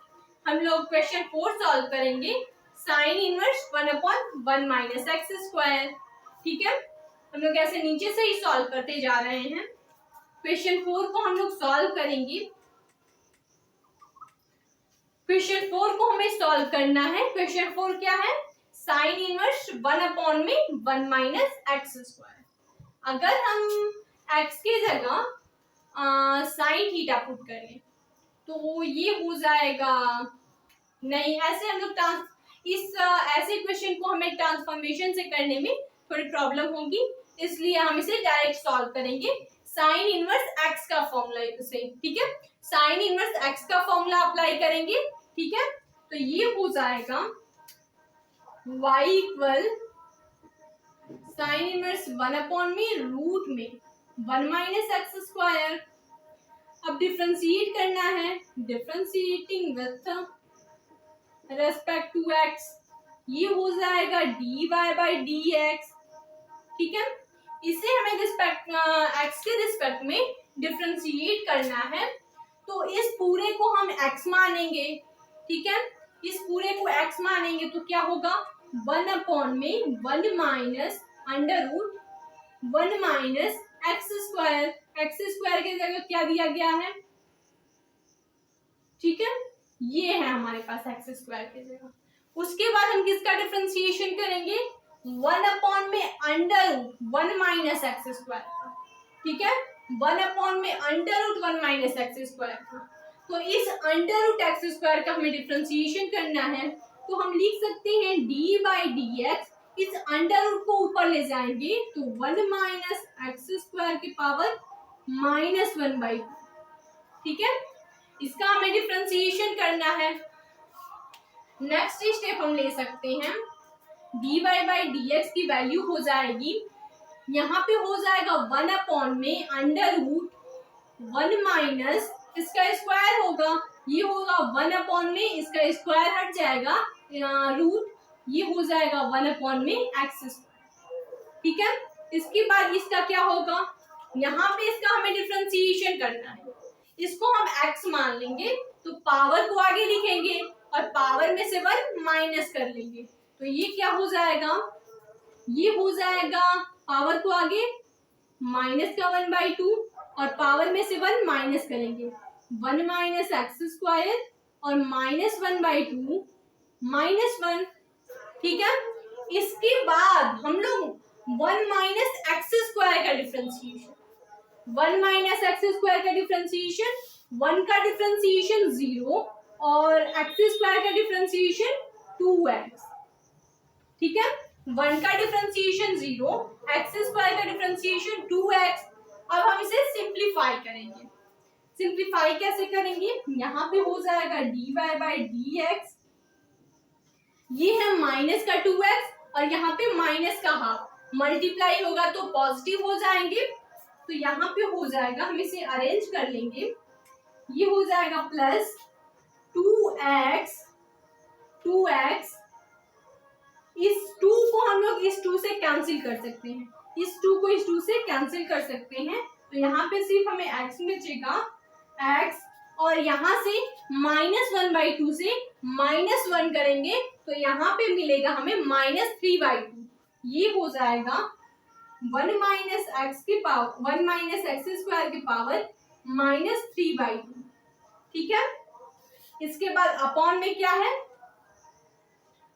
हम लोग क्वेश्चन 4 सॉल्व करेंगे, sine inverse 1/1 minus x square, ठीक है। हम लोग ऐसे नीचे से ही सॉल्व करते जा रहे हैं। क्वेश्चन 4 को हम लोग सॉल्व करेंगे। क्वेश्चन 4 को हमें सॉल्व करना है। क्वेश्चन 4 क्या है, sine inverse 1/1 minus x square. अगर हम x की जगह साइन थीटा पुट करें तो ये हो जाएगा, नहीं ऐसे हम लोग ऐसे क्वेश्चन को हमें ट्रांसफॉर्मेशन से करने में थोड़ी प्रॉब्लम होगी, इसलिए हम इसे डायरेक्ट सॉल्व करेंगे साइन इनवर्स x का फॉर्मूला से, ठीक है। साइन इनवर्स x का फॉर्मूला अप्लाई करेंगे, ठीक है। तो ये हो जाएगा y इक्वल साइन इनवर्स 1 में रूट में 1 माइनस एक्स स्क्वायर। अब डिफ्रेंशिएट करना है, differentiating with respect to x, ये हो जाएगा dy बाई dx, ठीक है। इसे हमें रिस्पेक्ट x के रिस्पेक्ट में डिफ्रेंशिएट करना है, तो इस पूरे को हम x मानेंगे, ठीक है। इस पूरे को x मानेंगे तो क्या होगा 1 अपॉन में 1 minus under root 1 minus x square की जगह क्या दिया गया है, ठीक है, ये है हमारे पास एक्स स्क्वायर की जगह। उसके बाद हम किसका डिफरेंशिएशन करेंगे 1 अपॉन में under root 1 minus x square का, ठीक है, 1 अपॉन में under root 1 minus x square का। तो इस अंडर रूट एक्स स्क्वायर का हमें डिफरेंशिएशन करना है, तो हम लिख सकते हैं डी बाई डी एक्स, इस अंडर रूट को ऊपर ले जाएंगे तो 1 माइनस एक्स स्क्वायर की पावर माइनस 1/2, ठीक है, इसका हमें डिफरेंशिएशन करना है। नेक्स्ट स्टेप हम ले सकते हैं D Y by D x की वैल्यू हो जाएगी, यहाँ पे हो जाएगा 1 अपॉन में अंडर रूट 1 माइनस इसका स्क्वायर होगा, ये होगा 1 अपॉन में इसका स्क्वायर हट जाएगा रूट, ये हो जाएगा 1 अपॉन में एक्स स्क्वायर, ठीक है। इसके बाद इसका क्या होगा, यहाँ पे इसका हमें डिफरेंशिएशन करना है, इसको हम x मान लेंगे तो पावर को आगे लिखेंगे और पावर में से 1 माइनस कर लेंगे, तो ये क्या हो जाएगा, ये हो जाएगा पावर को आगे माइनस का 1/2 और पावर में से 1 माइनस करेंगे 1 माइनस एक्स स्क्वायर और माइनस 1/2 माइनस 1, ठीक है। इसके बाद हम लोग 1 माइनस एक्स स्क्वायर का डिफरेंशिएशन, 1 माइनस एक्स स्क्वायर का डिफरेंशिएशन 1 का डिफरेंशिएशन 0 और एक्स स्क्वायर का डिफरेंशिएशन 2x, ठीक है, 1 का डिफरेंशिएशन 0, एक्स स्क्वायर का डिफरेंशिएशन 2x। अब हम इसे सिंप्लीफाई करेंगे, सिंप्लीफाई कैसे करेंगे, यहाँ पे हो जाएगा D Y by D X, ये है माइनस का 2x और यहाँ पे माइनस का हाफ, मल्टीप्लाई होगा तो पॉजिटिव हो जाएंगे, तो यहाँ पे हो जाएगा, हम इसे अरेंज कर लेंगे, ये हो जाएगा प्लस 2x, इस 2 को हम लोग इस 2 से कैंसिल कर सकते हैं, इस 2 को इस 2 से कैंसिल कर सकते हैं, तो यहाँ पे सिर्फ हमें x बचेगा x, और यहाँ से -1/2 से -1 करेंगे तो यहाँ पे मिलेगा हमें -3/2, ये हो जाएगा 1 माइनस एक्स की पावर 1 माइनस एक्स स्क्वायर की पावर -3/2, ठीक है। इसके बाद अपॉन में क्या है,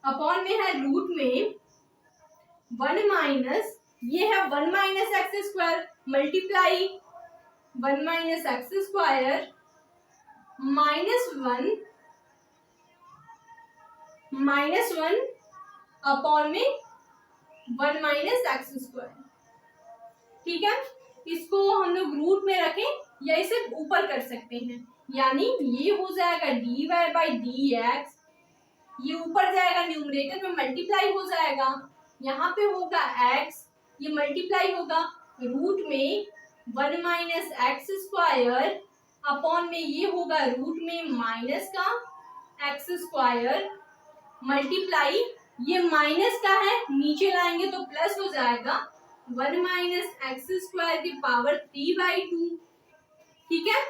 अपॉन में है रूट में 1 माइनस, ये है 1 minus x square multiply 1 minus x square -1 upon में 1 माइनस एक्स स्क्वायर, ठीक है। इसको हम लोग रूट में रखें या इसे ऊपर कर सकते हैं, यानी ये हो जाएगा D Y by D X, ये ऊपर जाएगा न्यूमरेटर में मल्टीप्लाई हो जाएगा, यहाँ पे होगा x, ये मल्टीप्लाई होगा रूट में 1 माइनस एक्स स्क्वायर अपॉन में ये होगा रूट में माइनस का एक्स स्क्वायर मल्टीप्लाई, ये माइनस का है नीचे लाएंगे तो प्लस हो जाएगा 1 माइनस एक्स स्क्वायर की पावर 3/2, ठीक है,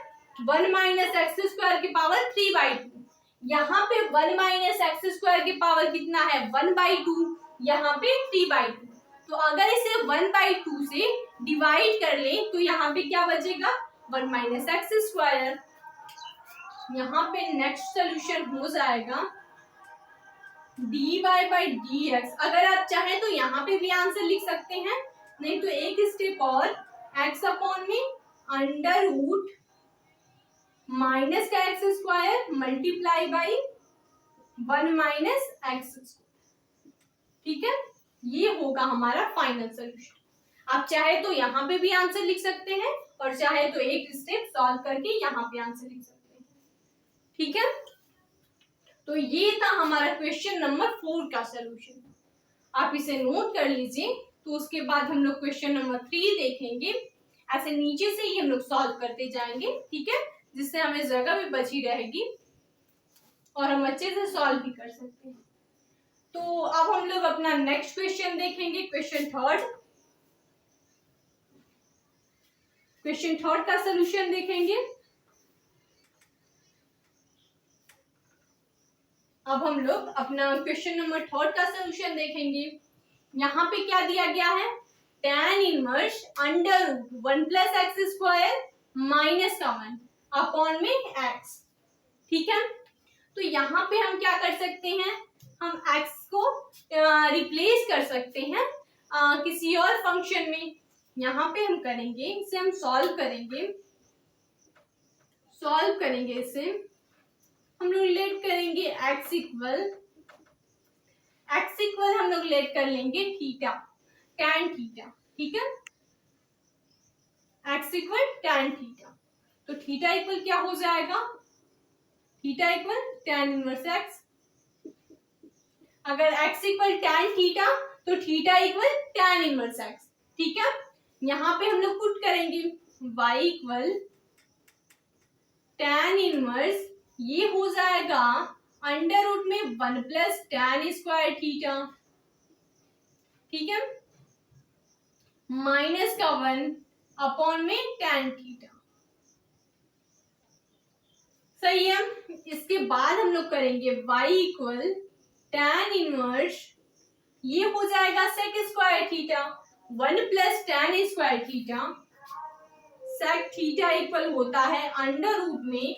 1 माइनस एक्स स्क्वायर की पावर 3/2, यहाँ पे 1 माइनस एक्स स्क्वायर की पावर कितना है 1/2, यहाँ पे 3/2, तो अगर इसे 1/2 से डिवाइड कर ले तो यहाँ पे क्या बचेगा 1 माइनस एक्स स्क्वायर, यहाँ पे नेक्स्ट सोल्यूशन हो जाएगा D Y by D x. अगर आप चाहें तो यहाँ पे भी आंसर लिख सकते हैं, नहीं तो एक स्टेप और x अपॉन में अंडर रूट माइनस का x square multiply by 1 minus x square, ठीक है, ये होगा हमारा फाइनल सोल्यूशन। आप चाहे तो यहाँ पे भी आंसर लिख सकते हैं और चाहे तो एक स्टेप सॉल्व करके यहाँ पे आंसर लिख सकते हैं, ठीक है। तो ये था हमारा क्वेश्चन नंबर 4 का सोल्यूशन, आप इसे नोट कर लीजिए। तो उसके बाद हम लोग क्वेश्चन नंबर 3 देखेंगे, ऐसे नीचे से ही हम लोग सॉल्व करते जाएंगे, ठीक है, जिससे हमें जगह भी बची रहेगी और हम अच्छे से सॉल्व भी कर सकते हैं। तो अब हम लोग अपना नेक्स्ट क्वेश्चन देखेंगे, क्वेश्चन थर्ड का सोल्यूशन देखेंगे। अब हम लोग अपना क्वेश्चन नंबर 3 का सोल्यूशन देखेंगे। यहाँ पे क्या दिया गया है, tan inverse under root 1 plus x square minus का 1 अपॉन में x। ठीक है, तो यहाँ पे हम क्या कर सकते हैं, हम x को रिप्लेस कर सकते हैं किसी और फंक्शन में। यहाँ पे हम करेंगे, इसे हम सॉल्व करेंगे इसे हम लोग लेट करेंगे x इक्वल हम लोग लेट कर लेंगे थीटा, tan थीटा। ठीक है, x इक्वल tan थीटा, तो थीटा इक्वल क्या हो जाएगा, theta equal tan inverse x। अगर x इक्वल tan थीटा तो theta equal tan inverse x। ठीक है, यहाँ पे हम लोग पुट करेंगे y इक्वल tan इनवर्स, ये हो जाएगा अंडर रूट में 1 प्लस tan स्क्वायर थीटा। ठीक है, माइनस का 1 अपॉन में tan थीटा। सही है, इसके बाद हम लोग करेंगे y इक्वल tan इनवर्स, ये हो जाएगा sec square theta 1 plus tan square theta. Sec theta equal होता है अंडर रूट में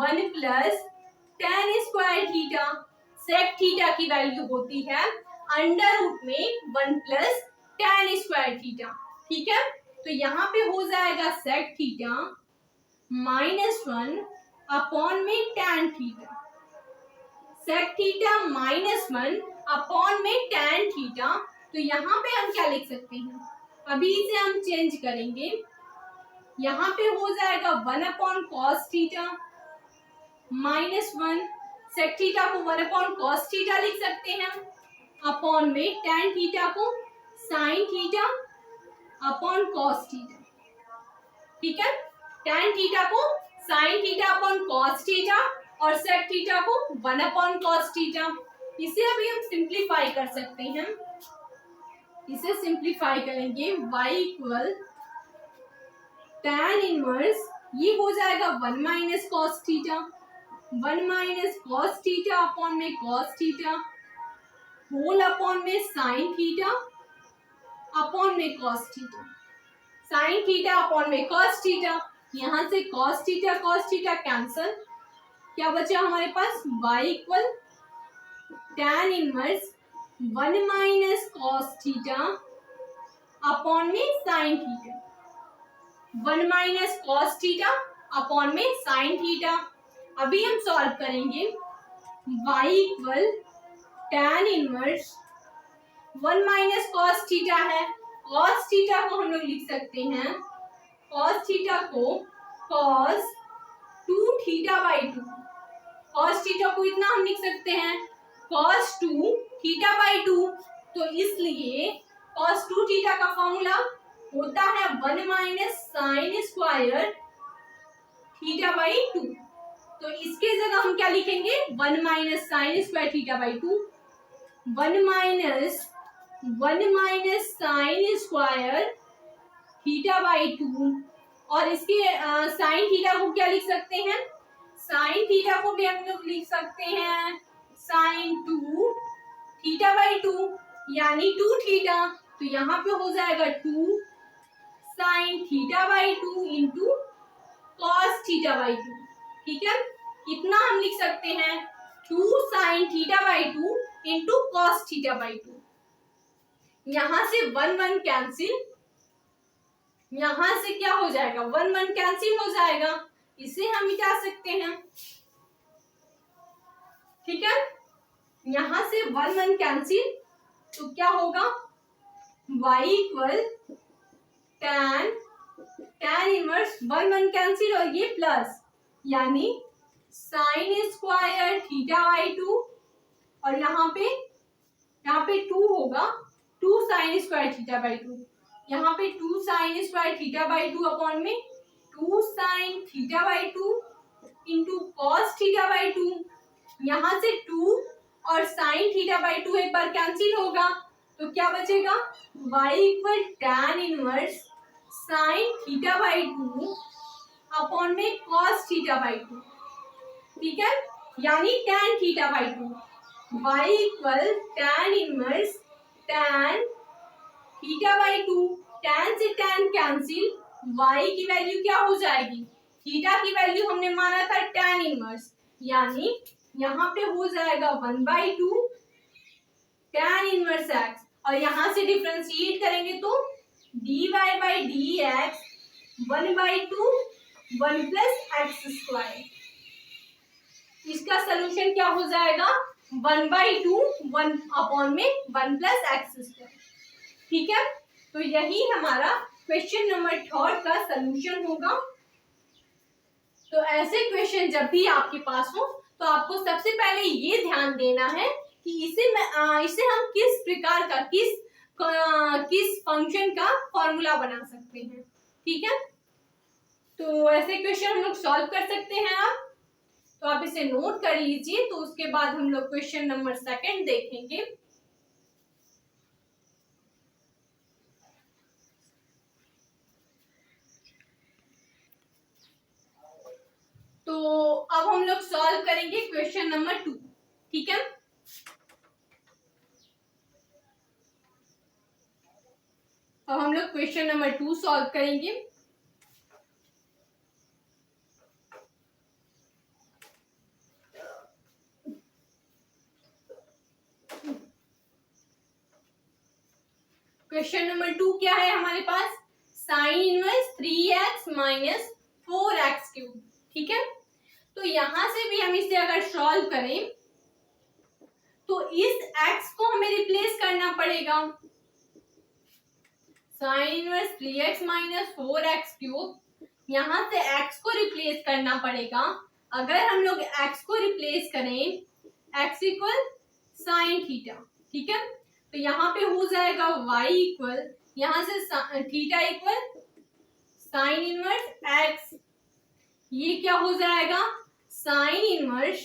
1 plus tan square theta. Sec theta की वैल्यू होती है अंडर रूट में 1 प्लस tan स्क्वायर थीटा। ठीक है, तो यहाँ पे हो जाएगा सेक थीटा -1 अपॉन में tan थीटा। सेक थीटा -1 अपॉन में tan थीटा, तो यहाँ पे हम क्या लिख सकते हैं, अभी इसे हम चेंज करेंगे। यहाँ पे हो जाएगा 1 अपॉन कॉस थीटा -1, सेक थीटा को 1 अपॉन कॉस थीटा लिख सकते हैं, अपॉन में tan थीटा को sign theta upon cos theta. ठीक है, tan थीटा को sign theta upon cos theta और सेक थीटा को 1 अपॉन कॉस थीटा। इसे अभी हम सिंप्लीफाई कर सकते हैं, इसे सिंप्लीफाई करेंगे y इक्वल tan इनवर्स, ये हो जाएगा 1 minus cos theta, 1 minus cos theta upon में कॉस थीटा होल अपॉन में साइन थीटा अपॉन में cos theta. Sine theta upon में कॉस थीटा, यहाँ से कॉस थीटा कैंसल, क्या बचा हमारे पास y equal tan inverse 1 minus cos theta upon में sine theta, 1 minus cos theta upon में साइन थीटा। अभी हम सॉल्व करेंगे y equal tan inverse 1 minus cos theta है, कॉस थीटा को हम लोग लिख सकते हैं, कॉस थीटा को cos 2 theta by 2, cos theta को इतना हम लिख सकते हैं कॉस 2 थीटा बाई 2, तो इसलिए कॉस 2 थीटा का फॉर्मूला होता है 1 minus sine square theta by 2। तो इसके जगह हम क्या लिखेंगे, 1 minus sine square theta by 2, 1 minus sine square theta by 2, और इसके साइन थीटा को क्या लिख सकते हैं, साइन थीटा को भी हम लोग लिख सकते हैं साइन 2 थीटा बाई 2 यानी 2 थीटा, तो यहाँ पे हो जाएगा 2 sine theta by 2 into cos theta by 2। ठीक है, इतना हम लिख सकते हैं 2 sine theta by 2 into cos theta by 2। यहाँ से 1 1 कैंसिल, यहाँ से क्या हो जाएगा 1 1 कैंसिल हो जाएगा, इसे हम मिटा सकते हैं। ठीक है, यहाँ से 1 1 कैंसिल, तो क्या होगा y equal tan inverse 1 1 cancel और ये प्लस, यानी साइन स्क्वायर थीटा बाई 2, और यहाँ पे 2 होगा 2 साइन स्क्वायर थीटा बाई 2, यहाँ पे 2 sign square theta by 2 upon में 2 sine theta by 2 into cos theta by 2, यहाँ से 2 और साइन थीटा बाई 2 एक बार कैंसिल होगा, तो क्या बचेगा y equal tan inverse sine theta by 2 upon में कॉस थीटा बाई 2। ठीक है, यानी tan theta by 2, y equal tan inverse tan theta by 2, tan से tan कैंसिल, y की वैल्यू क्या हो जाएगी, थीटा की वैल्यू हमने माना था tan इनवर्स, यानी यहाँ पे हो जाएगा 1/2 tan इनवर्स x, और यहाँ से डिफरेंशिएट करेंगे तो dy by D x 1/2 1 plus x square, इसका सोल्यूशन क्या हो जाएगा 1/2 1 अपॉन में 1 प्लस एक्स स्क्वायर। ठीक है, तो यही हमारा क्वेश्चन नंबर 3 का सोल्यूशन होगा। तो ऐसे क्वेश्चन जब भी आपके पास हो तो आपको सबसे पहले ये ध्यान देना है कि इसे हम किस प्रकार का किस फंक्शन का फॉर्मूला बना सकते हैं। ठीक है, तो ऐसे क्वेश्चन हम लोग सॉल्व कर सकते हैं। तो आप इसे नोट कर लीजिए। तो उसके बाद हम लोग क्वेश्चन नंबर 2 देखेंगे। तो अब हम लोग सॉल्व करेंगे क्वेश्चन नंबर 2। ठीक है, अब हम लोग क्वेश्चन नंबर 2 सॉल्व करेंगे। क्वेश्चन नंबर 2 क्या है हमारे पास, sine inverse 3x minus 4x cube. ठीक है, तो यहां से भी हम इसे अगर सॉल्व करें तो इस x को हमें रिप्लेस करना पड़ेगा। Sign inverse 3x minus 4x cube, यहां से x को रिप्लेस करना पड़ेगा। अगर हम लोग x को रिप्लेस करें, x इक्वल साइन थीटा। ठीक है, तो यहाँ पे हो जाएगा y इक्वल, यहाँ से theta equal sine inverse x, ये क्या हो जाएगा sine inverse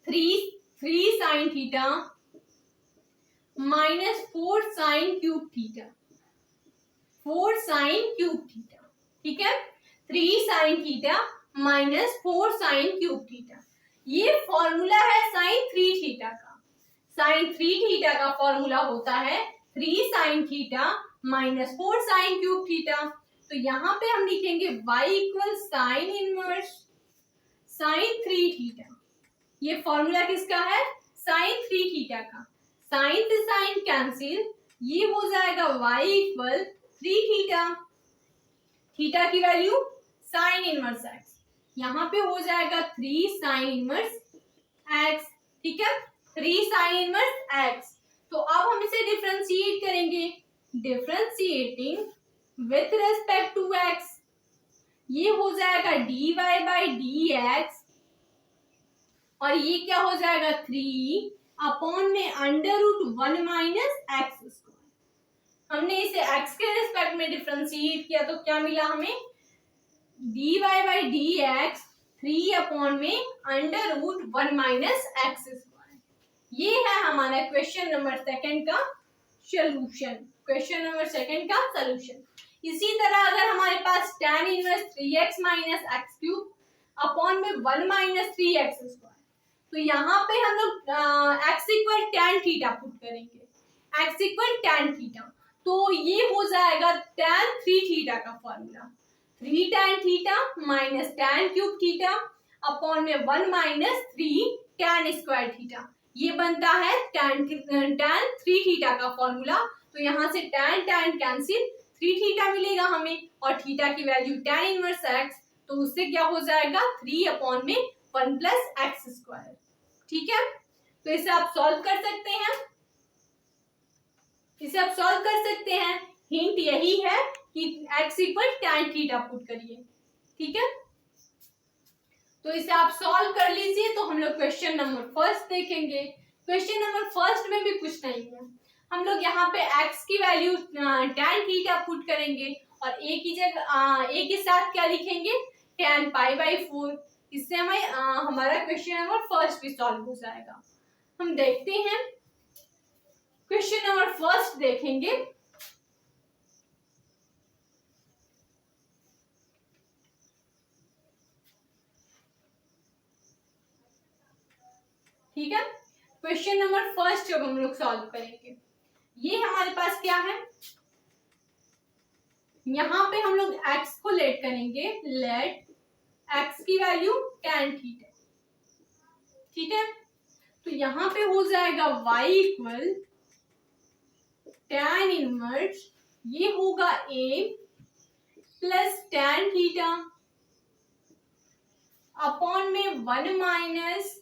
3 sine theta minus 4 sine cube theta, 4 sine cube theta. ठीक है, 3 sine theta minus 4 sine cube theta, ये फॉर्मूला है साइन 3 थीटा का। साइन 3 थीटा का फॉर्मूला होता है 3 sine theta minus 4 sine cube theta. तो यहाँ पे हम लिखेंगे y equal sine inverse sine 3 theta, ये फॉर्मूला किसका है साइन 3 थीटा का। साइन से साइन कैंसिल, ये हो जाएगा y इक्वल 3 थीटा, थीटा की वैल्यू साइन इनवर्स x, यहाँ पे हो जाएगा 3 साइन इनवर्स x। ठीक है, 3 साइन इनवर्स x। तो अब हम इसे डिफरेंशिएट करेंगे, differentiating with respect to x, ये हो जाएगा dy बाई डी एक्स, और ये क्या हो जाएगा 3 अपॉन में √1 माइनस एक्स स्क्वायर। हमने इसे x के रेस्पेक्ट में डिफरेंशिएट किया तो क्या मिला हमें, dy by D x 3 upon में √1 माइनस एक्स स्क्वायर। ये है हमारा क्वेश्चन नंबर 2 का सॉल्यूशन, क्वेश्चन नंबर 2 का सॉल्यूशन। इसी तरह अगर हमारे पास tan inverse 3x minus x cube upon में 1 माइनस 3x स्क्वायर, तो यहाँ पे हम लोग x equal tan theta put करेंगे, x इक्वल tan थीटा, तो ये हो जाएगा tan 3 थीटा का formula, 3 tan theta minus tan cube theta upon में 1 माइनस 3 tan स्क्वायर थीटा, ये बनता है tan 3 थीटा का फॉर्मूला। तो यहाँ से tan कैंसिल, 3 थीटा मिलेगा हमें, और थीटा की वैल्यू tan इनवर्स x, तो उससे क्या हो जाएगा 3 अपॉन में 1 प्लस एक्स स्क्वायर। ठीक है, तो इसे आप सॉल्व कर सकते हैं, इसे आप सॉल्व कर सकते हैं। हिंट यही है कि x equal tan theta put करिए। ठीक है, तो इसे आप सॉल्व कर लीजिए। तो हम लोग क्वेश्चन नंबर 1 देखेंगे। क्वेश्चन नंबर 1 में भी कुछ नहीं है, हम लोग यहाँ पे x की वैल्यू tan थीटा पुट करेंगे और a की जगह a के साथ क्या लिखेंगे tan पाई बाई 4, इससे हमें हमारा क्वेश्चन नंबर 1 भी सॉल्व हो जाएगा। हम देखते हैं क्वेश्चन नंबर 1 देखेंगे। ठीक है। क्वेश्चन नंबर फर्स्ट जब हम लोग सॉल्व करेंगे, ये हमारे पास क्या है, यहाँ पे हम लोग x को लेट करेंगे, लेट x की वैल्यू tan थीटा, ठीक है। तो यहाँ पे हो जाएगा y इक्वल tan इनवर्स, ये होगा a plus tan theta upon में 1 माइनस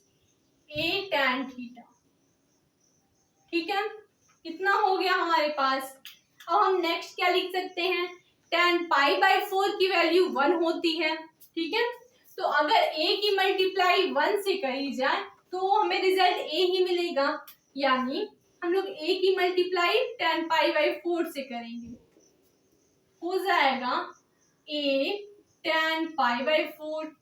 a tan थीटा, ठीक है। कितना हो गया हमारे पास। अब हम नेक्स्ट क्या लिख सकते हैं, tan पाई बाई 4 की वैल्यू 1 होती है, ठीक है। तो अगर a की मल्टीप्लाई 1 से करी जाए तो हमें रिजल्ट a ही मिलेगा, यानी हम लोग a की मल्टीप्लाई tan पाई बाई 4 से करेंगे, हो जाएगा a tan pi by 4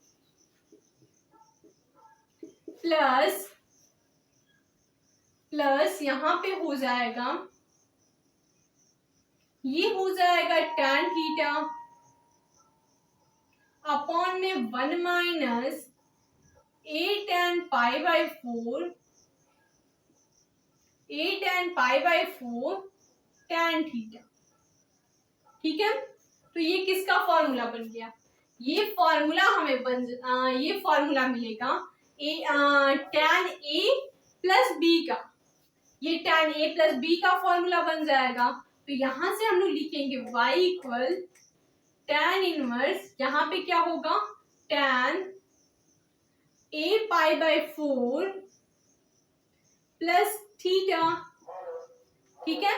plus यहाँ पे हो जाएगा, ये हो जाएगा tan थीटा अपॉन में 1 minus a tan pi by 4 tan theta, ठीक है। तो ये किसका फॉर्मूला बन गया, ये फॉर्मूला हमें ये फॉर्मूला मिलेगा tan a प्लस b का, ये tan a प्लस b का फॉर्मूला बन जाएगा। तो यहां से हम लोग लिखेंगे y इक्वल tan इनवर्स, यहाँ पे क्या होगा tan a pi by 4 plus theta, ठीक है।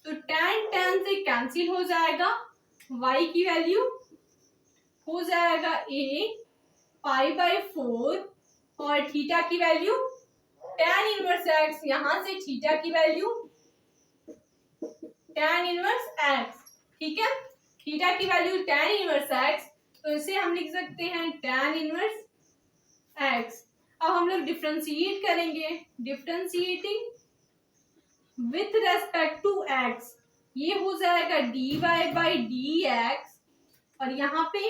तो tan से कैंसिल हो जाएगा, y की वैल्यू हो जाएगा a पाई बाई 4 और थीटा की वैल्यू tan इनवर्स x, यहां से थीटा की वैल्यू tan इनवर्स x, ठीक है। थीटा की वैल्यू tan इनवर्स x, तो इसे हम लिख सकते हैं tan इनवर्स x। अब हम लोग डिफरेंशिएट करेंगे, differentiating with respect to x, ये हो जाएगा dy बाई dx, और यहाँ पे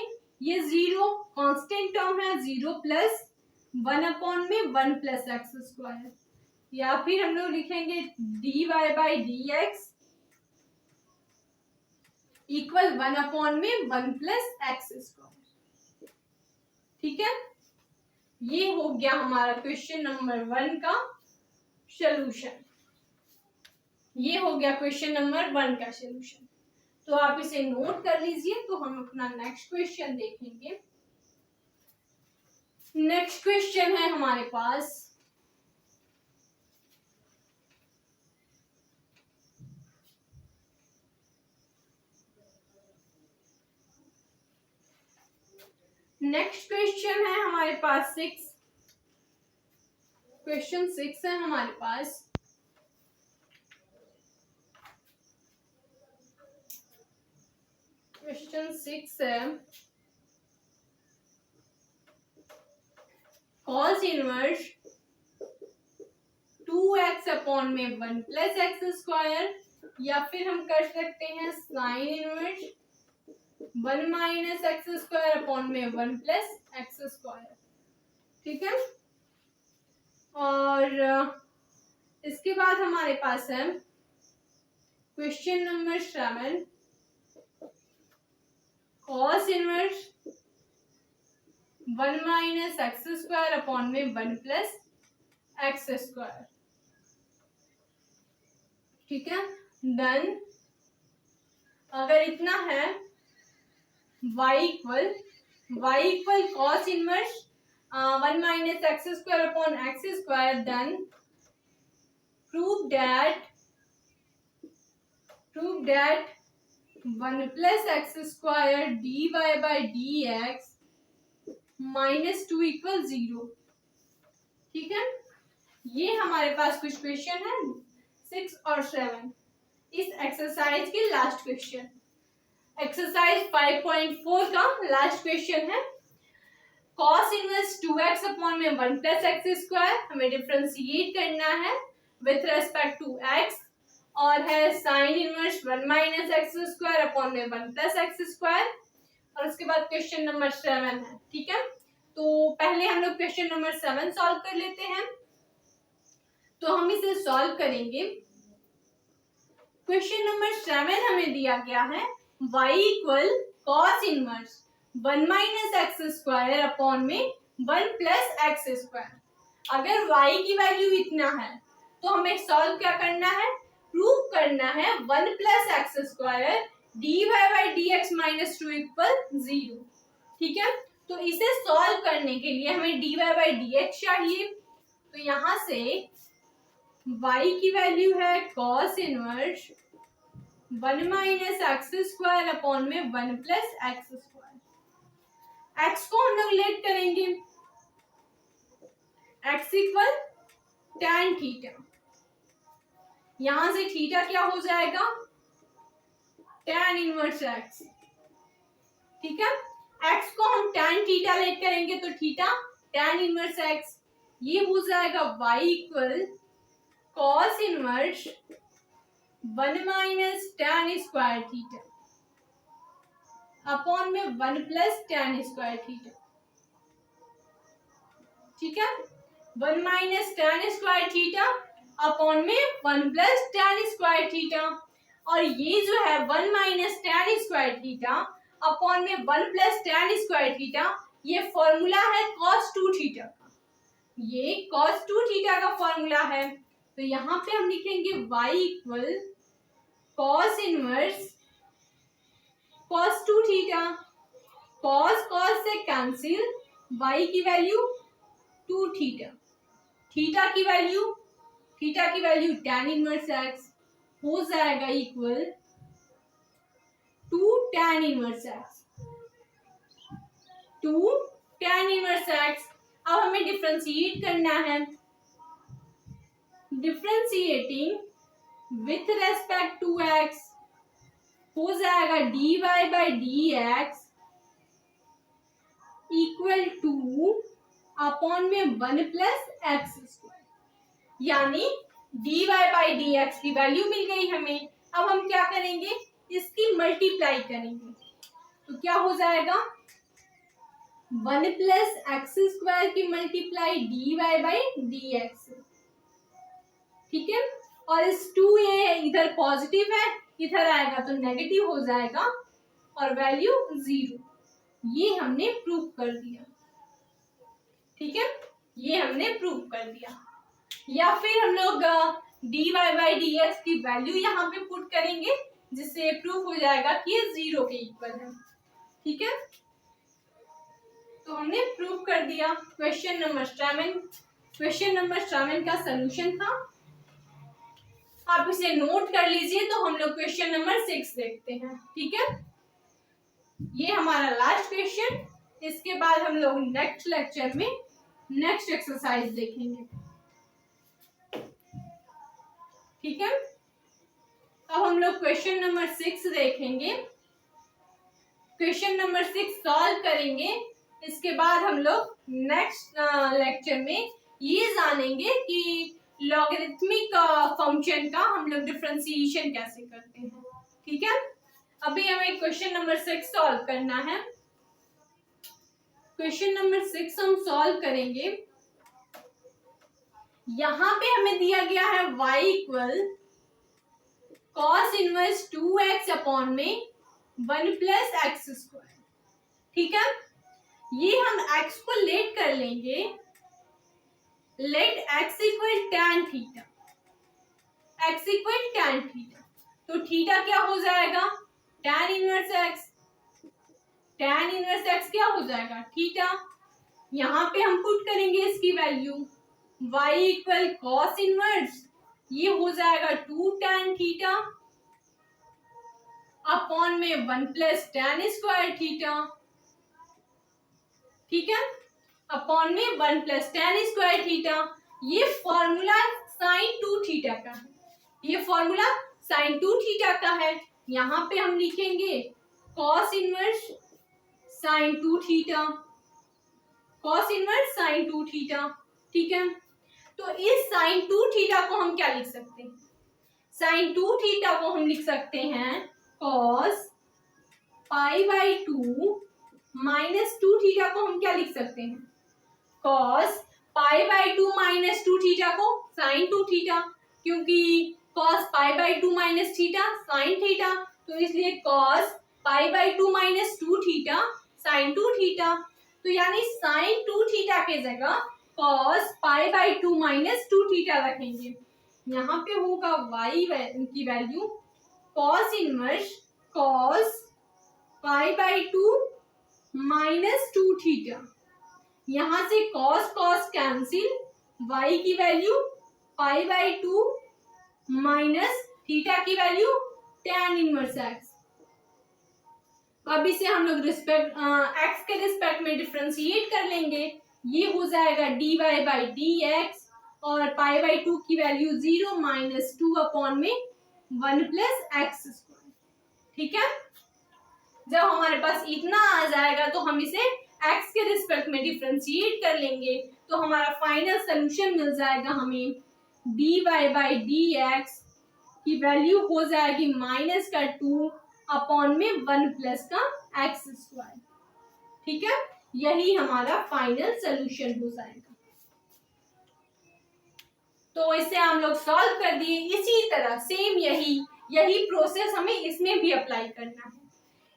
ये 0 कांस्टेंट टर्म है, 0 प्लस 1 अपॉन में 1 प्लस एक्स स्क्वायर, या फिर हम लोग लिखेंगे dy by dx equal 1 upon में 1 प्लस एक्स स्क्वायर, ठीक है। ये हो गया हमारा क्वेश्चन नंबर 1 का सॉल्यूशन, ये हो गया क्वेश्चन नंबर 1 का सॉल्यूशन। तो आप इसे नोट कर लीजिए। तो हम अपना नेक्स्ट क्वेश्चन देखेंगे। नेक्स्ट क्वेश्चन है हमारे पास, नेक्स्ट क्वेश्चन है हमारे पास 6, क्वेश्चन 6 है हमारे पास। क्वेश्चन 6 है cos इनवर्स 2x अपॉन में 1 प्लस एक्स स्क्वायर, या फिर हम कर सकते हैं sign inverse 1 minus x square upon में 1 प्लस एक्स स्क्वायर, ठीक है। और इसके बाद हमारे पास है question number 7, cos inverse 1 minus x square upon में 1 प्लस एक्स स्क्वायर, ठीक है। देन अगर इतना है y equal cos inverse 1 minus x square upon x square, then prove that 1 plus x square dy by dx minus 2 equal 0, ठीक है। ये हमारे पास कुछ क्वेश्चन है 6 और 7 इस एक्सरसाइज के लास्ट क्वेश्चन, एक्सरसाइज 5.4 का लास्ट क्वेश्चन है। cos इनवर्स 2x अपॉन में 1 प्लस एक्स स्क्वायर हमें डिफरेंशिएट करना है विथ रेस्पेक्ट टू x, और है sine inverse 1 minus x square upon में 1 प्लस एक्स स्क्वायर, और उसके बाद क्वेश्चन नंबर 7 है, ठीक है। तो पहले हम लोग क्वेश्चन नंबर 7 सॉल्व कर लेते हैं। हम इसे सॉल्व करेंगे। क्वेश्चन नंबर 7 हमें दिया गया है y equal cos inverse 1 minus x square upon में 1 प्लस एक्स स्क्वायर। अगर y की वैल्यू इतना है तो हमें सॉल्व क्या करना है, प्रूव करना है 1 plus x square d Y by D x minus 2 equal 0। ठीक है, तो इसे सॉल्व करने के लिए हमें d Y by D x चाहिए। तो यहां से y की वैल्यू है cos inverse 1 minus x square upon में 1 प्लस एक्स स्क्वायर। x को हम लोग लेट करेंगे, x इक्वल tan थीटा। यहां से थीटा क्या हो जाएगा, tan इनवर्स x। ठीक है, x को हम tan थीटा लेट करेंगे तो थीटा tan इनवर्स x, ये हो जाएगा y equal cos inverse 1 minus tan square theta upon में 1 प्लस tan स्क्वायर थीटा। ठीक है, 1 minus tan square theta upon में 1 प्लस tan स्क्वायर थीटा, और ये जो है 1 minus tan square theta upon में 1 प्लस tan स्क्वायर थीटा, ये फॉर्मूला है cos 2 थीटा का। ये cos 2 थीटा का फॉर्मूला है, तो यहाँ पे हम लिखेंगे y equal cos inverse cos 2 theta. cos से कैंसिल, y की वैल्यू 2 थीटा, थीटा की वैल्यू tan इनवर्स x हो जाएगा equal 2 tan inverse x, 2 tan inverse x। अब हमें डिफरेंशिएट करना है, differentiating with respect to x हो जाएगा dy by D x equal two upon में 1 प्लस एक्स स्क्वायर, यानी dy बाई डी एक्स की वैल्यू मिल गई हमें। अब हम क्या करेंगे, इसकी मल्टीप्लाई करेंगे, तो क्या हो जाएगा 1 प्लस एक्स स्क्वायर की multiply dy by D X. ठीक है, और इस 2a इधर पॉजिटिव है, इधर आएगा तो नेगेटिव हो जाएगा और वैल्यू 0। ये हमने प्रूव कर दिया। ठीक है, ये हमने प्रूव कर दिया। या फिर हम लोग dy बाई डी एक्स की वैल्यू यहाँ पे पुट करेंगे, जिससे प्रूव हो जाएगा कि ये 0 के इक्वल है। ठीक है, तो हमने प्रूव कर दिया। क्वेश्चन नंबर 7 का सलूशन था, आप इसे नोट कर लीजिए। तो हम लोग क्वेश्चन नंबर 6 देखते हैं। ठीक है, ये हमारा लास्ट क्वेश्चन, इसके बाद हम लोग नेक्स्ट लेक्चर में नेक्स्ट एक्सरसाइज देखेंगे। ठीक है, अब हम लोग क्वेश्चन नंबर 6 देखेंगे। क्वेश्चन नंबर 6 सॉल्व करेंगे, इसके बाद हम लोग नेक्स्ट लेक्चर में ये जानेंगे कि लॉगरिथमिक फंक्शन का हम लोग डिफरेंशिएशन कैसे करते हैं। ठीक है, अभी हमें क्वेश्चन नंबर 6 सॉल्व करना है। क्वेश्चन नंबर 6 हम सॉल्व करेंगे। यहां पे हमें दिया गया है y equal cos inverse 2x upon में 1 प्लस एक्स स्क्वायर। ठीक है, ये हम x को लेट कर लेंगे, let x equal tan theta, x equal tan theta, तो थीटा क्या हो जाएगा tan inverse x, tan inverse x क्या हो जाएगा थीटा। यहाँ पे हम पुट करेंगे इसकी value, y equal cos inverse, ये हो जाएगा 2 tan थीटा अपॉन में 1 प्लस tan स्क्वायर थीटा। ठीक है, अपॉन में 1 प्लस tan स्क्वायर थीटा। ये फॉर्मूला sin 2 थीटा का है, ये फॉर्मूला sin 2 थीटा का है। यहाँ पे हम लिखेंगे cos inverse sin 2 theta, cos inverse sin 2 theta. ठीक है, तो इस sin 2 थीटा को हम क्या लिख सकते हैं, sin 2 थीटा को हम लिख सकते हैं cos pi by 2 minus 2 theta को हम क्या लिख सकते हैं cos pi by 2 minus 2 theta को साइन 2 थीटा, क्योंकि cos pi by 2 minus theta sine theta, तो इसलिए cos pi by 2 minus 2 theta sine 2 theta. तो यानी साइन 2 थीटा के जगह cos pi by 2 minus 2 theta रखेंगे। यहाँ पे होगा y की value cos inverse cos pi by 2 minus 2 theta. यहाँ से कॉस कॉस कैंसिल, y की value pi by 2 minus theta की वैल्यू tan इनवर्स x। अब इसे हम लोग x के रिस्पेक्ट में डिफरेंशिएट कर लेंगे। ये हो जाएगा dy बाई dx और पाई बाई 2 की वैल्यू 0 माइनस 2 अपॉन में 1 प्लस एक्स स्क्वायर। ठीक है, जब हमारे पास इतना आ जाएगा तो हम इसे x के रिस्पेक्ट में डिफरेंशिएट कर लेंगे, तो हमारा फाइनल सोल्यूशन मिल जाएगा हमें dy बाई dx की वैल्यू हो जाएगी माइनस का 2 अपॉन में 1 प्लस का एक्स स्क्वायर। ठीक है, यही हमारा फाइनल सोल्यूशन हो जाएगा। तो इसे हम लोग सॉल्व कर दिए। इसी तरह सेम यही प्रोसेस हमें इसमें भी अप्लाई करना है।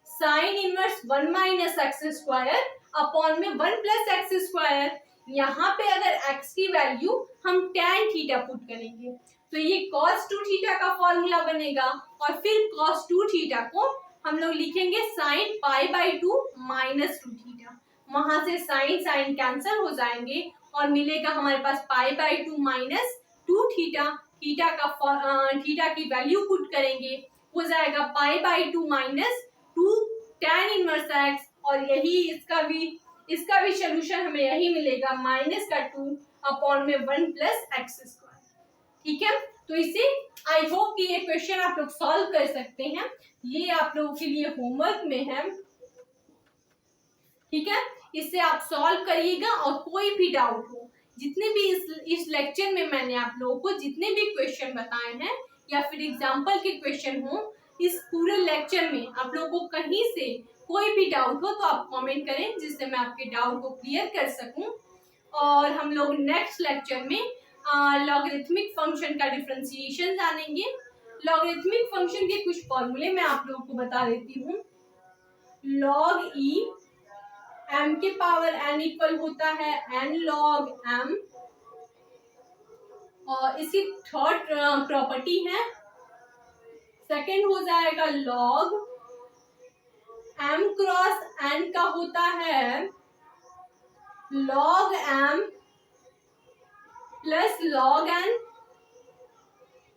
Sine inverse 1 minus x square upon में 1 प्लस एक्स स्क्वायर। यहाँ पे अगर x की वैल्यू हम tan थीटा पुट करेंगे तो ये cos 2 थीटा का फॉर्मूला बनेगा, और फिर cos 2 थीटा को हम लोग लिखेंगे sine pi by 2 minus 2 theta. वहां से साइन साइन कैंसल हो जाएंगे और मिलेगा हमारे पास pi by 2 minus 2 theta. Theta की वैल्यू पुट करेंगे, हो जाएगा pi by 2 minus 2 tan inverse x, और यही इसका भी सोल्यूशन हमें यही मिलेगा माइनस का 2 अपॉन में 1 प्लस एक्स स्क्वायर। ठीक है, तो इसे आई होप कि ये क्वेश्चन आप लोग सॉल्व कर सकते हैं। ये आप लोगों के लिए होमवर्क में है। ठीक है, इसे आप सॉल्व करिएगा, और कोई भी डाउट हो, जितने भी इस लेक्चर में मैंने आप लोगों को जितने भी क्वेश्चन बताए हैं या फिर एग्जाम्पल के क्वेश्चन हो, इस पूरे लेक्चर में आप लोगों को कहीं से कोई भी डाउट हो तो आप कमेंट करें, जिससे मैं आपके डाउट को क्लियर कर सकूं। और हम लोग नेक्स्ट लेक्चर में लॉगरिथमिक फंक्शन का डिफरेंशिएशन जानेंगे। लॉगरिथमिक फंक्शन के कुछ फॉर्मूले मैं आप लोगों को बता देती हूँ। लॉग ई m के पावर n इक्वल होता है n log m, और इसकी थर्ड प्रॉपर्टी है। सेकेंड हो जाएगा log m क्रॉस n का होता है log m plus log n,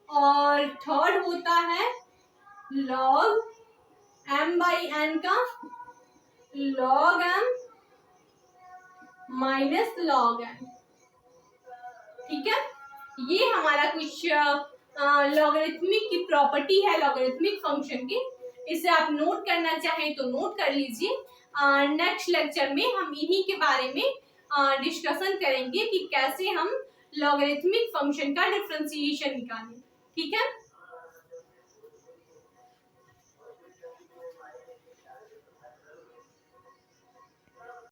और थर्ड होता है log m बाई n का log m minus log n। ठीक है, ये हमारा कुछ लॉगरिथमिक की प्रॉपर्टी है लॉगरिथमिक फंक्शन की। इसे आप नोट करना चाहें तो नोट कर लीजिए। नेक्स्ट लेक्चर में हम इन्हीं के बारे में डिस्कशन करेंगे कि कैसे हम लॉगरिथमिक फंक्शन का डिफरेंशिएशन निकालें। ठीक है।